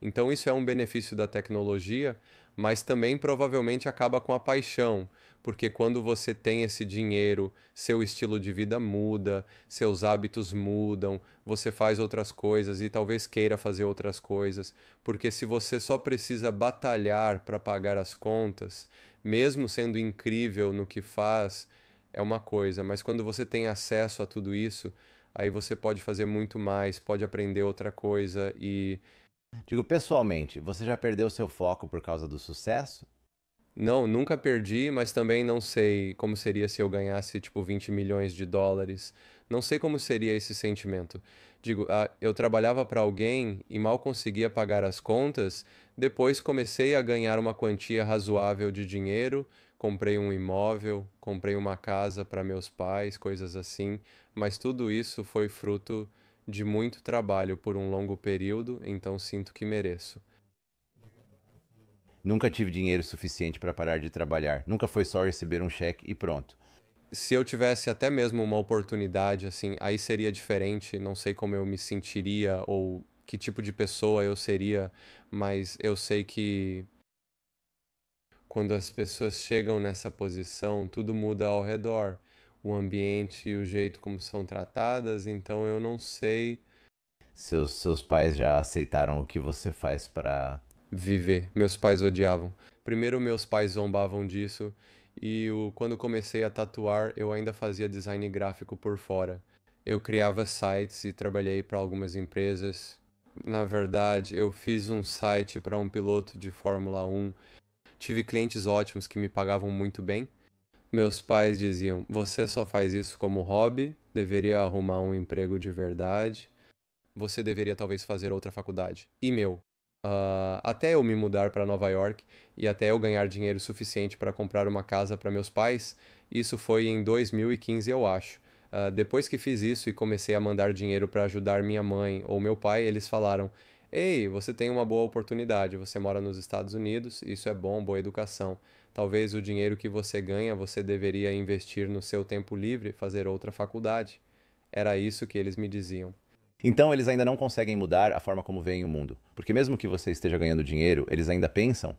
Então isso é um benefício da tecnologia, mas também provavelmente acaba com a paixão, porque quando você tem esse dinheiro, seu estilo de vida muda, seus hábitos mudam, você faz outras coisas e talvez queira fazer outras coisas, porque se você só precisa batalhar para pagar as contas, mesmo sendo incrível no que faz, é uma coisa, mas quando você tem acesso a tudo isso, aí você pode fazer muito mais, pode aprender outra coisa e Digo, pessoalmente, você já perdeu seu foco por causa do sucesso? não, nunca perdi, mas também não sei como seria se eu ganhasse tipo 20 milhões de dólares. Não sei como seria esse sentimento. Digo, eu trabalhava para alguém e mal conseguia pagar as contas, depois comecei a ganhar uma quantia razoável de dinheiro, comprei um imóvel, comprei uma casa para meus pais, coisas assim, mas tudo isso foi fruto de muito trabalho por um longo período, então sinto que mereço. Nunca tive dinheiro suficiente para parar de trabalhar. Nunca foi só receber um cheque e pronto. Se eu tivesse até mesmo uma oportunidade, assim, aí seria diferente. Não sei como eu me sentiria ou que tipo de pessoa eu seria, mas eu sei que quando as pessoas chegam nessa posição, tudo muda ao redor. O ambiente e o jeito como são tratadas, então eu não sei Seus pais já aceitaram o que você faz para. viver. Meus pais odiavam. Primeiro, meus pais zombavam disso, e quando comecei a tatuar, eu ainda fazia design gráfico por fora. Eu criava sites e trabalhei para algumas empresas. Na verdade, eu fiz um site para um piloto de Fórmula 1. Tive clientes ótimos que me pagavam muito bem. Meus pais diziam: Você só faz isso como hobby, deveria arrumar um emprego de verdade. Você deveria talvez fazer outra faculdade. E meu, até eu me mudar para Nova York e até eu ganhar dinheiro suficiente para comprar uma casa para meus pais, isso foi em 2015, eu acho. Depois que fiz isso e comecei a mandar dinheiro para ajudar minha mãe ou meu pai, eles falaram: Ei, você tem uma boa oportunidade, você mora nos Estados Unidos, isso é bom, boa educação. Talvez o dinheiro que você ganha você deveria investir no seu tempo livre, fazer outra faculdade. Era isso que eles me diziam. Então eles ainda não conseguem mudar a forma como veem o mundo. Porque mesmo que você esteja ganhando dinheiro, eles ainda pensam.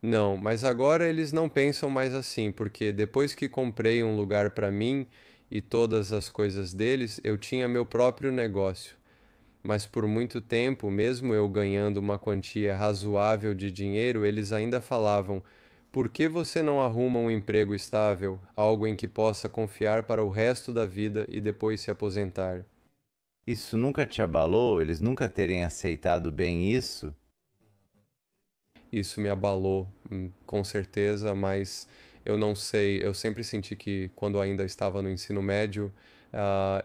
Não, mas agora eles não pensam mais assim, porque depois que comprei um lugar para mim e todas as coisas deles, eu tinha meu próprio negócio. Mas por muito tempo, mesmo eu ganhando uma quantia razoável de dinheiro, eles ainda falavam: por que você não arruma um emprego estável, algo em que possa confiar para o resto da vida e depois se aposentar? Isso nunca te abalou? Eles nunca terem aceitado bem isso? Isso me abalou, com certeza, mas eu não sei. Eu sempre senti que quando ainda estava no ensino médio,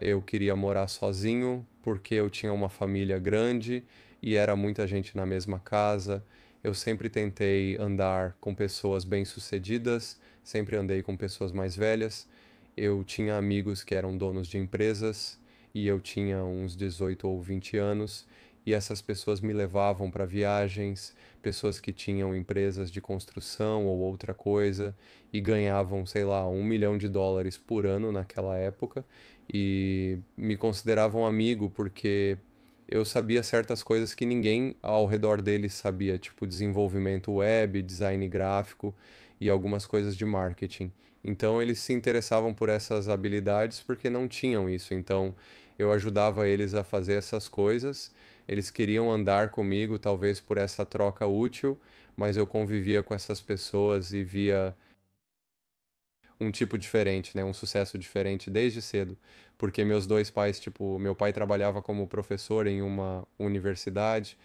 eu queria morar sozinho, porque eu tinha uma família grande e era muita gente na mesma casa. Eu sempre tentei andar com pessoas bem-sucedidas, sempre andei com pessoas mais velhas. Eu tinha amigos que eram donos de empresas e eu tinha uns 18 ou 20 anos, e essas pessoas me levavam para viagens, pessoas que tinham empresas de construção ou outra coisa e ganhavam, sei lá, 1 milhão de dólares por ano naquela época e me consideravam amigo porque eu sabia certas coisas que ninguém ao redor deles sabia, tipo desenvolvimento web, design gráfico e algumas coisas de marketing. Então eles se interessavam por essas habilidades porque não tinham isso. Então eu ajudava eles a fazer essas coisas. Eles queriam andar comigo, talvez por essa troca útil, mas eu convivia com essas pessoas e via um tipo diferente, né? Um sucesso diferente desde cedo. Porque meus dois pais, tipo, meu pai trabalhava como professor em uma universidade.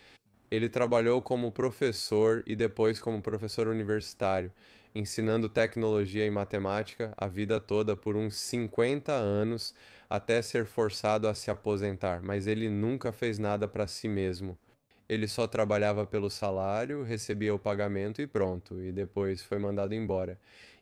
Ele trabalhou como professor e depois como professor universitário, ensinando tecnologia e matemática a vida toda por uns 50 anos, até ser forçado a se aposentar. Mas ele nunca fez nada para si mesmo. Ele só trabalhava pelo salário, recebia o pagamento e pronto, e depois foi mandado embora.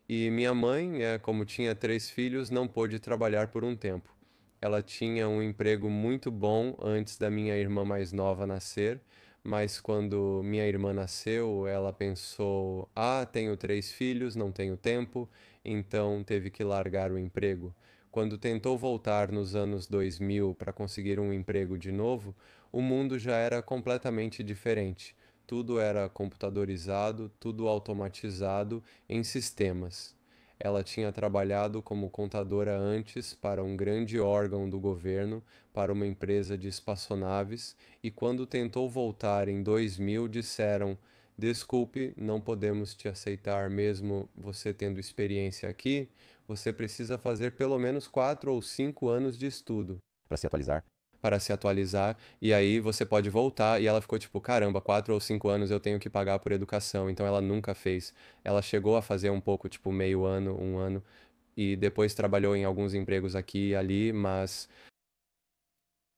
E minha mãe, como tinha três filhos, não pôde trabalhar por um tempo. Ela tinha um emprego muito bom antes da minha irmã mais nova nascer, mas quando minha irmã nasceu, ela pensou: ah, tenho três filhos, não tenho tempo, então teve que largar o emprego. Quando tentou voltar nos anos 2000 para conseguir um emprego de novo, o mundo já era completamente diferente. Tudo era computadorizado, tudo automatizado em sistemas. Ela tinha trabalhado como contadora antes para um grande órgão do governo, para uma empresa de espaçonaves, e quando tentou voltar em 2000, disseram: desculpe, não podemos te aceitar mesmo você tendo experiência aqui. Você precisa fazer pelo menos 4 ou 5 anos de estudo Para se atualizar. para se atualizar, e aí você pode voltar. E ela ficou tipo, caramba, 4 ou 5 anos eu tenho que pagar por educação, então ela nunca fez. Ela chegou a fazer um pouco, tipo, meio ano, um ano, e depois trabalhou em alguns empregos aqui e ali, mas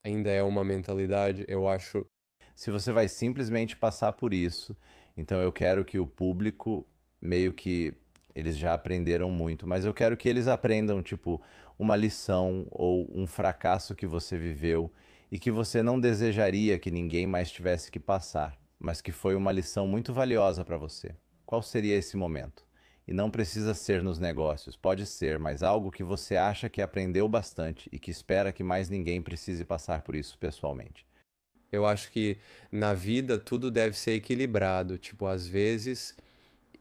ainda é uma mentalidade, eu acho. Se você vai simplesmente passar por isso, então eu quero que o público meio que eles já aprenderam muito, mas eu quero que eles aprendam tipo uma lição ou um fracasso que você viveu e que você não desejaria que ninguém mais tivesse que passar, mas que foi uma lição muito valiosa para você. Qual seria esse momento? E não precisa ser nos negócios, pode ser, mas algo que você acha que aprendeu bastante e que espera que mais ninguém precise passar por isso pessoalmente. Eu acho que na vida tudo deve ser equilibrado, tipo, às vezes.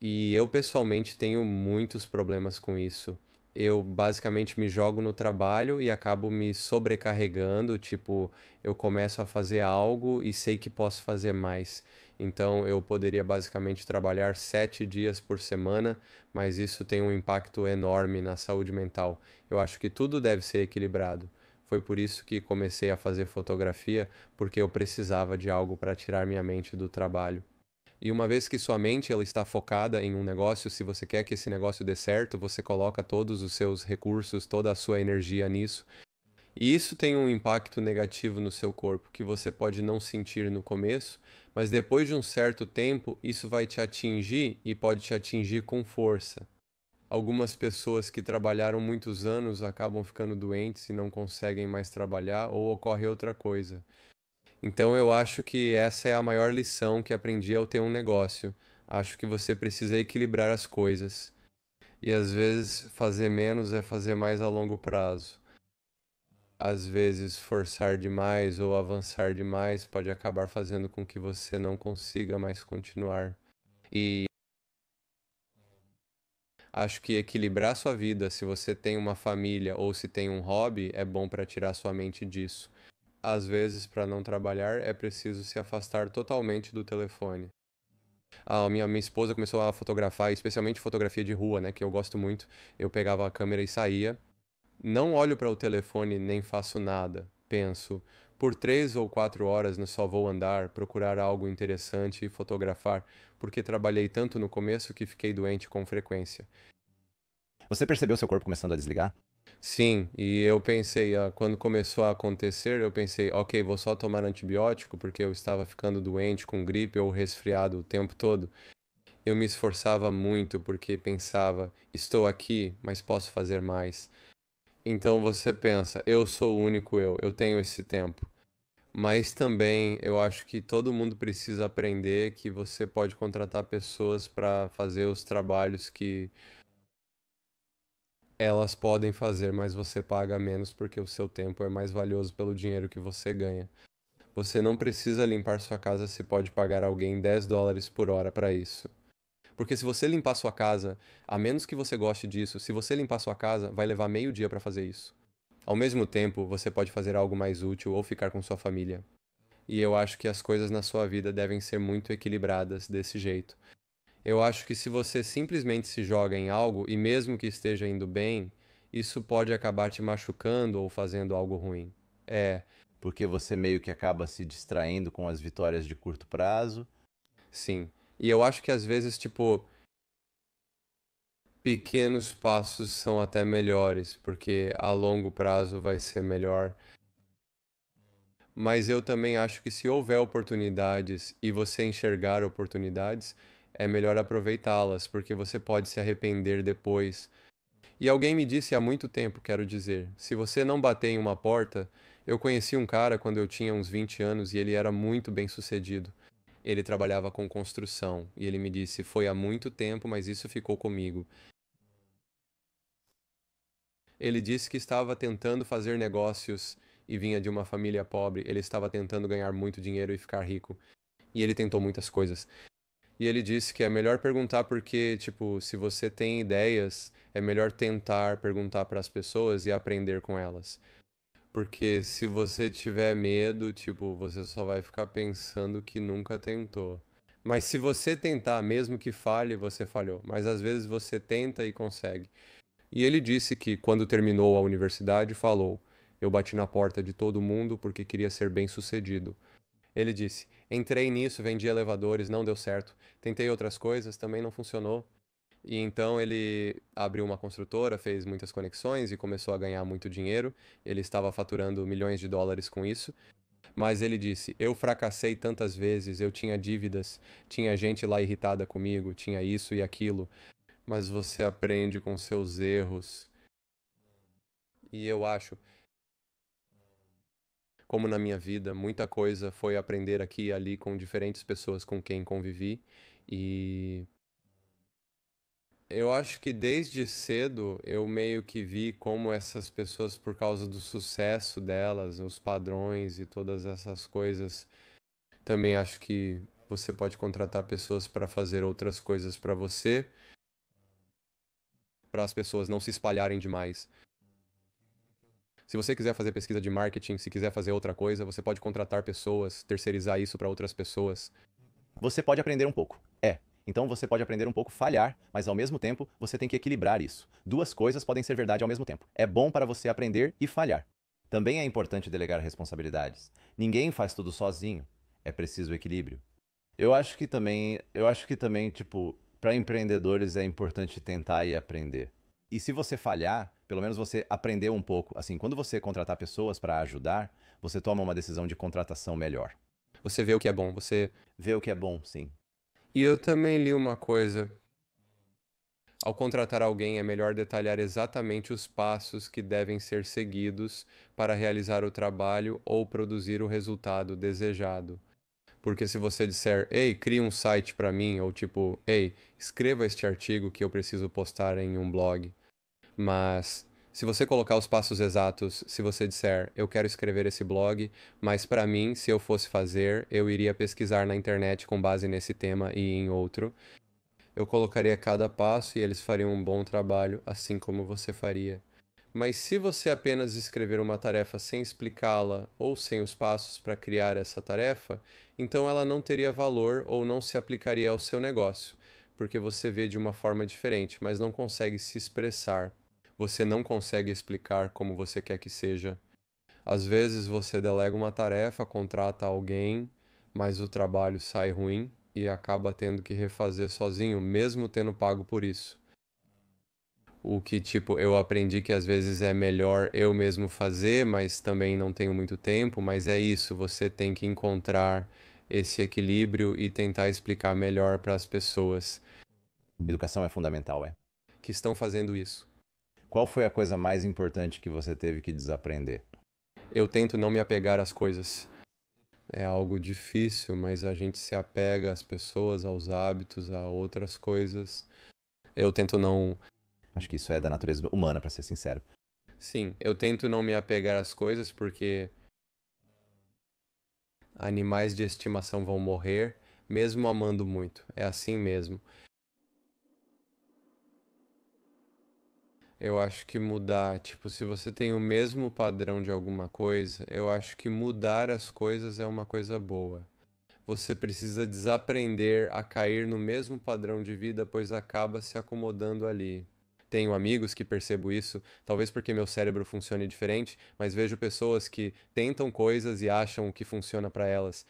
E eu pessoalmente tenho muitos problemas com isso. Eu basicamente me jogo no trabalho e acabo me sobrecarregando, tipo, eu começo a fazer algo e sei que posso fazer mais. Então eu poderia basicamente trabalhar 7 dias por semana, mas isso tem um impacto enorme na saúde mental. Eu acho que tudo deve ser equilibrado. Foi por isso que comecei a fazer fotografia, porque eu precisava de algo para tirar minha mente do trabalho. E uma vez que sua mente ela está focada em um negócio, se você quer que esse negócio dê certo, você coloca todos os seus recursos, toda a sua energia nisso. E isso tem um impacto negativo no seu corpo que você pode não sentir no começo, mas depois de um certo tempo, isso vai te atingir e pode te atingir com força. Algumas pessoas que trabalharam muitos anos acabam ficando doentes e não conseguem mais trabalhar, ou ocorre outra coisa. Então eu acho que essa é a maior lição que aprendi ao ter um negócio. Acho que você precisa equilibrar as coisas. E às vezes fazer menos é fazer mais a longo prazo. Às vezes forçar demais ou avançar demais pode acabar fazendo com que você não consiga mais continuar. E acho que equilibrar sua vida, se você tem uma família ou se tem um hobby, é bom para tirar sua mente disso. Às vezes, para não trabalhar, é preciso se afastar totalmente do telefone. A minha esposa começou a fotografar, especialmente fotografia de rua, né, que eu gosto muito. Eu pegava a câmera e saía. Não olho para o telefone nem faço nada. Penso, por 3 ou 4 horas só vou andar, procurar algo interessante e fotografar, porque trabalhei tanto no começo que fiquei doente com frequência. Você percebeu seu corpo começando a desligar? Sim, e eu pensei, quando começou a acontecer, eu pensei, ok, vou só tomar antibiótico porque eu estava ficando doente com gripe ou resfriado o tempo todo. Eu me esforçava muito porque pensava, estou aqui, mas posso fazer mais. Então você pensa, eu sou o único eu tenho esse tempo. Mas também eu acho que todo mundo precisa aprender que você pode contratar pessoas para fazer os trabalhos que elas podem fazer, mas você paga menos porque o seu tempo é mais valioso pelo dinheiro que você ganha. Você não precisa limpar sua casa se pode pagar alguém $10 por hora para isso. Porque se você limpar sua casa, a menos que você goste disso, se você limpar sua casa, vai levar meio dia para fazer isso. Ao mesmo tempo, você pode fazer algo mais útil ou ficar com sua família. E eu acho que as coisas na sua vida devem ser muito equilibradas desse jeito. Eu acho que se você simplesmente se joga em algo e mesmo que esteja indo bem, isso pode acabar te machucando ou fazendo algo ruim. É, Porque você meio que acaba se distraindo com as vitórias de curto prazo. sim. E eu acho que às vezes, tipo, pequenos passos são até melhores, porque a longo prazo vai ser melhor. Mas eu também acho que se houver oportunidades e você enxergar oportunidades, é melhor aproveitá-las, porque você pode se arrepender depois. E alguém me disse há muito tempo, quero dizer, se você não bater em uma porta, eu conheci um cara quando eu tinha uns 20 anos e ele era muito bem-sucedido. Ele trabalhava com construção e ele me disse, foi há muito tempo, mas isso ficou comigo. Ele disse que estava tentando fazer negócios e vinha de uma família pobre. Ele estava tentando ganhar muito dinheiro e ficar rico. E ele tentou muitas coisas. E ele disse que é melhor perguntar porque, tipo, se você tem ideias, é melhor tentar perguntar para as pessoas e aprender com elas. Porque se você tiver medo, tipo, você só vai ficar pensando que nunca tentou. Mas se você tentar, mesmo que falhe, você falhou. Mas às vezes você tenta e consegue. E ele disse que, quando terminou a universidade, falou: Eu bati na porta de todo mundo porque queria ser bem-sucedido. Ele disse: Entrei nisso, vendi elevadores, não deu certo. Tentei outras coisas, também não funcionou. E então ele abriu uma construtora, fez muitas conexões e começou a ganhar muito dinheiro. Ele estava faturando milhões de dólares com isso. Mas ele disse: Eu fracassei tantas vezes, eu tinha dívidas, tinha gente lá irritada comigo, tinha isso e aquilo. Mas você aprende com seus erros. E eu acho, como na minha vida, muita coisa foi aprender aqui e ali com diferentes pessoas com quem convivi. E eu acho que desde cedo eu meio que vi como essas pessoas, por causa do sucesso delas, os padrões e todas essas coisas, também acho que você pode contratar pessoas para fazer outras coisas para você, para as pessoas não se espalharem demais. Se você quiser fazer pesquisa de marketing, se quiser fazer outra coisa, você pode contratar pessoas, terceirizar isso para outras pessoas. Você pode aprender um pouco. É. Então você pode aprender um pouco falhar, mas ao mesmo tempo você tem que equilibrar isso. Duas coisas podem ser verdade ao mesmo tempo. É bom para você aprender e falhar. Também é importante delegar responsabilidades. Ninguém faz tudo sozinho. É preciso equilíbrio. Eu acho que também, tipo, para empreendedores é importante tentar e aprender. E se você falhar, pelo menos você aprendeu um pouco. Assim, quando você contratar pessoas para ajudar, você toma uma decisão de contratação melhor. Você vê o que é bom, você. Vê o que é bom, sim. E eu também li uma coisa. Ao contratar alguém, é melhor detalhar exatamente os passos que devem ser seguidos para realizar o trabalho ou produzir o resultado desejado. Porque se você disser, ei, cria um site para mim, ou tipo, ei, escreva este artigo que eu preciso postar em um blog. Mas se você colocar os passos exatos, se você disser, eu quero escrever esse blog, mas para mim, se eu fosse fazer, eu iria pesquisar na internet com base nesse tema e em outro. Eu colocaria cada passo e eles fariam um bom trabalho, assim como você faria. Mas se você apenas escrever uma tarefa sem explicá-la ou sem os passos para criar essa tarefa, então ela não teria valor ou não se aplicaria ao seu negócio, porque você vê de uma forma diferente, mas não consegue se expressar. Você não consegue explicar como você quer que seja. Às vezes você delega uma tarefa, contrata alguém, mas o trabalho sai ruim e acaba tendo que refazer sozinho, mesmo tendo pago por isso. O que, tipo, eu aprendi que às vezes é melhor eu mesmo fazer, mas também não tenho muito tempo, mas é isso, você tem que encontrar esse equilíbrio e tentar explicar melhor para as pessoas Educação é fundamental, é. que estão fazendo isso. Qual foi a coisa mais importante que você teve que desaprender? Eu tento não me apegar às coisas. É algo difícil, mas a gente se apega às pessoas, aos hábitos, a outras coisas. Eu tento não. Acho que isso é da natureza humana, para ser sincero. Sim, eu tento não me apegar às coisas porque Animais de estimação vão morrer, mesmo amando muito. É assim mesmo. Eu acho que mudar, tipo, se você tem o mesmo padrão de alguma coisa, eu acho que mudar as coisas é uma coisa boa. Você precisa desaprender a cair no mesmo padrão de vida, pois acaba se acomodando ali. Tenho amigos que percebo isso, talvez porque meu cérebro funcione diferente, mas vejo pessoas que tentam coisas e acham que funciona para elas.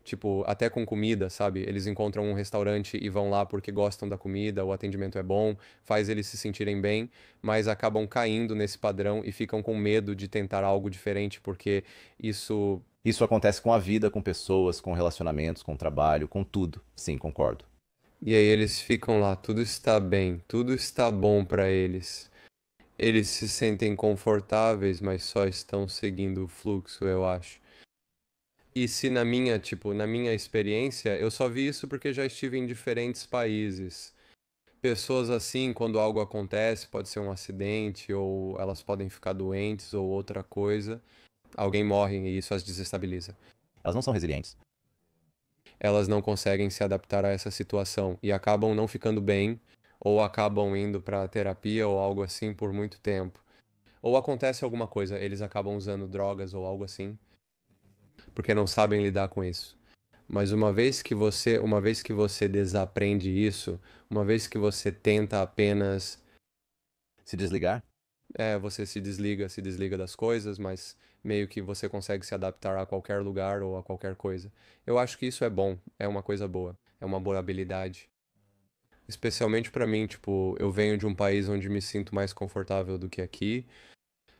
Tipo, até com comida, sabe? Eles encontram um restaurante e vão lá porque gostam da comida, o atendimento é bom, faz eles se sentirem bem, mas acabam caindo nesse padrão e ficam com medo de tentar algo diferente porque isso. Isso acontece com a vida, com pessoas, com relacionamentos, com trabalho, com tudo. Sim, concordo. E aí eles ficam lá, tudo está bem, tudo está bom para eles. Eles se sentem confortáveis, mas só estão seguindo o fluxo, eu acho. E se na minha, tipo, na minha experiência, eu só vi isso porque já estive em diferentes países. Pessoas assim, quando algo acontece, pode ser um acidente, ou elas podem ficar doentes, ou outra coisa, alguém morre e isso as desestabiliza. Elas não são resilientes. Elas não conseguem se adaptar a essa situação e acabam não ficando bem, ou acabam indo para terapia ou algo assim por muito tempo. Ou acontece alguma coisa, eles acabam usando drogas ou algo assim, porque não sabem lidar com isso. Mas uma vez que você desaprende isso, uma vez que você tenta apenas Se desligar? você se desliga das coisas, mas meio que você consegue se adaptar a qualquer lugar ou a qualquer coisa. Eu acho que isso é bom, é uma coisa boa, é uma boa habilidade. Especialmente pra mim, tipo, eu venho de um país onde me sinto mais confortável do que aqui.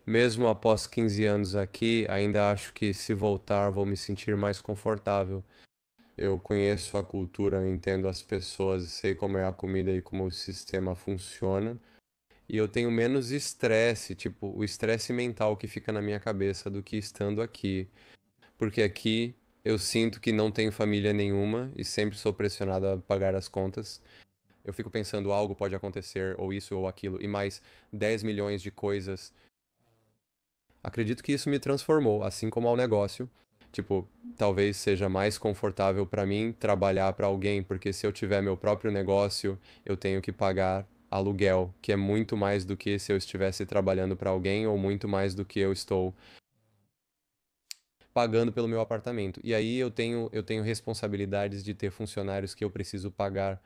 Mesmo após 15 anos aqui, ainda acho que se voltar vou me sentir mais confortável. Eu conheço a cultura, entendo as pessoas, sei como é a comida e como o sistema funciona. E eu tenho menos estresse, tipo, o estresse mental que fica na minha cabeça do que estando aqui. Porque aqui eu sinto que não tenho família nenhuma e sempre sou pressionado a pagar as contas. Eu fico pensando algo pode acontecer, ou isso ou aquilo, e mais 10 milhões de coisas. Acredito que isso me transformou, assim como ao negócio. Tipo, talvez seja mais confortável para mim trabalhar para alguém, porque se eu tiver meu próprio negócio, eu tenho que pagar aluguel, que é muito mais do que se eu estivesse trabalhando para alguém ou muito mais do que eu estou pagando pelo meu apartamento. E aí eu tenho responsabilidades de ter funcionários que eu preciso pagar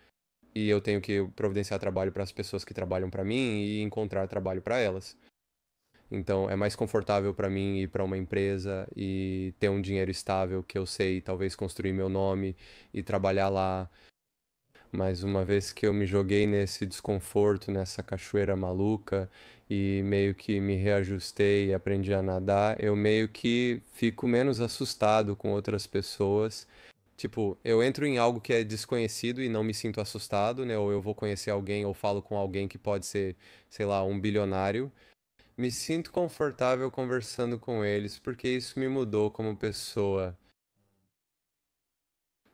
e eu tenho que providenciar trabalho para as pessoas que trabalham para mim e encontrar trabalho para elas. Então é mais confortável para mim ir para uma empresa e ter um dinheiro estável que eu sei, talvez construir meu nome e trabalhar lá. Mas uma vez que eu me joguei nesse desconforto, nessa cachoeira maluca e meio que me reajustei e aprendi a nadar, eu meio que fico menos assustado com outras pessoas. Tipo, eu entro em algo que é desconhecido e não me sinto assustado, né? Ou eu vou conhecer alguém ou falo com alguém que pode ser, sei lá, um bilionário. Me sinto confortável conversando com eles, porque isso me mudou como pessoa.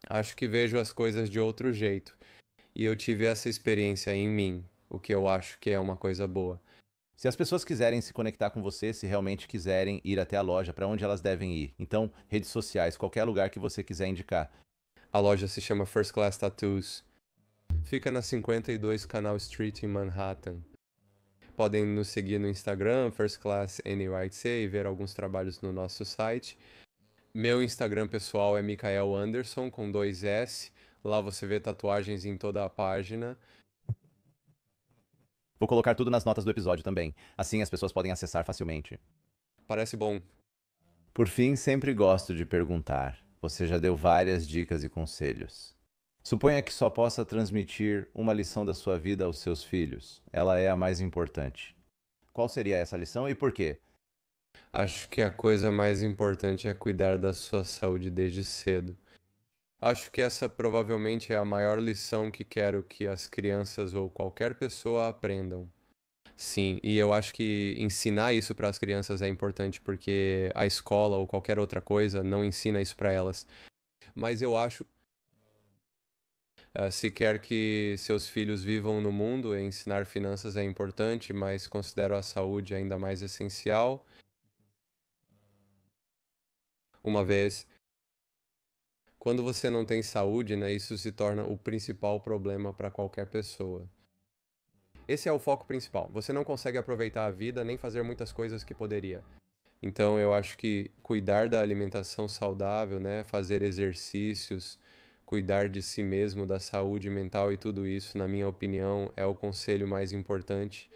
Acho que vejo as coisas de outro jeito. E eu tive essa experiência em mim, o que eu acho que é uma coisa boa. Se as pessoas quiserem se conectar com você, se realmente quiserem ir até a loja, para onde elas devem ir? Então, redes sociais, qualquer lugar que você quiser indicar. A loja se chama First Class Tattoos. Fica na 52 Canal Street em Manhattan. Podem nos seguir no Instagram, First Class NYC, e ver alguns trabalhos no nosso site. Meu Instagram pessoal é Michael Anderson, com dois S. Lá você vê tatuagens em toda a página. Vou colocar tudo nas notas do episódio também. Assim as pessoas podem acessar facilmente. Parece bom. Por fim, sempre gosto de perguntar. Você já deu várias dicas e conselhos. Suponha que só possa transmitir uma lição da sua vida aos seus filhos. Ela é a mais importante. Qual seria essa lição e por quê? Acho que a coisa mais importante é cuidar da sua saúde desde cedo. Acho que essa provavelmente é a maior lição que quero que as crianças ou qualquer pessoa aprendam. Sim, e eu acho que ensinar isso para as crianças é importante porque a escola ou qualquer outra coisa não ensina isso para elas. Mas eu acho, se quer que seus filhos vivam no mundo, ensinar finanças é importante, mas considero a saúde ainda mais essencial. Uma vez Quando você não tem saúde, né, isso se torna o principal problema para qualquer pessoa. Esse é o foco principal. Você não consegue aproveitar a vida nem fazer muitas coisas que poderia. Então, eu acho que cuidar da alimentação saudável, né, fazer exercícios, cuidar de si mesmo, da saúde mental e tudo isso, na minha opinião, é o conselho mais importante.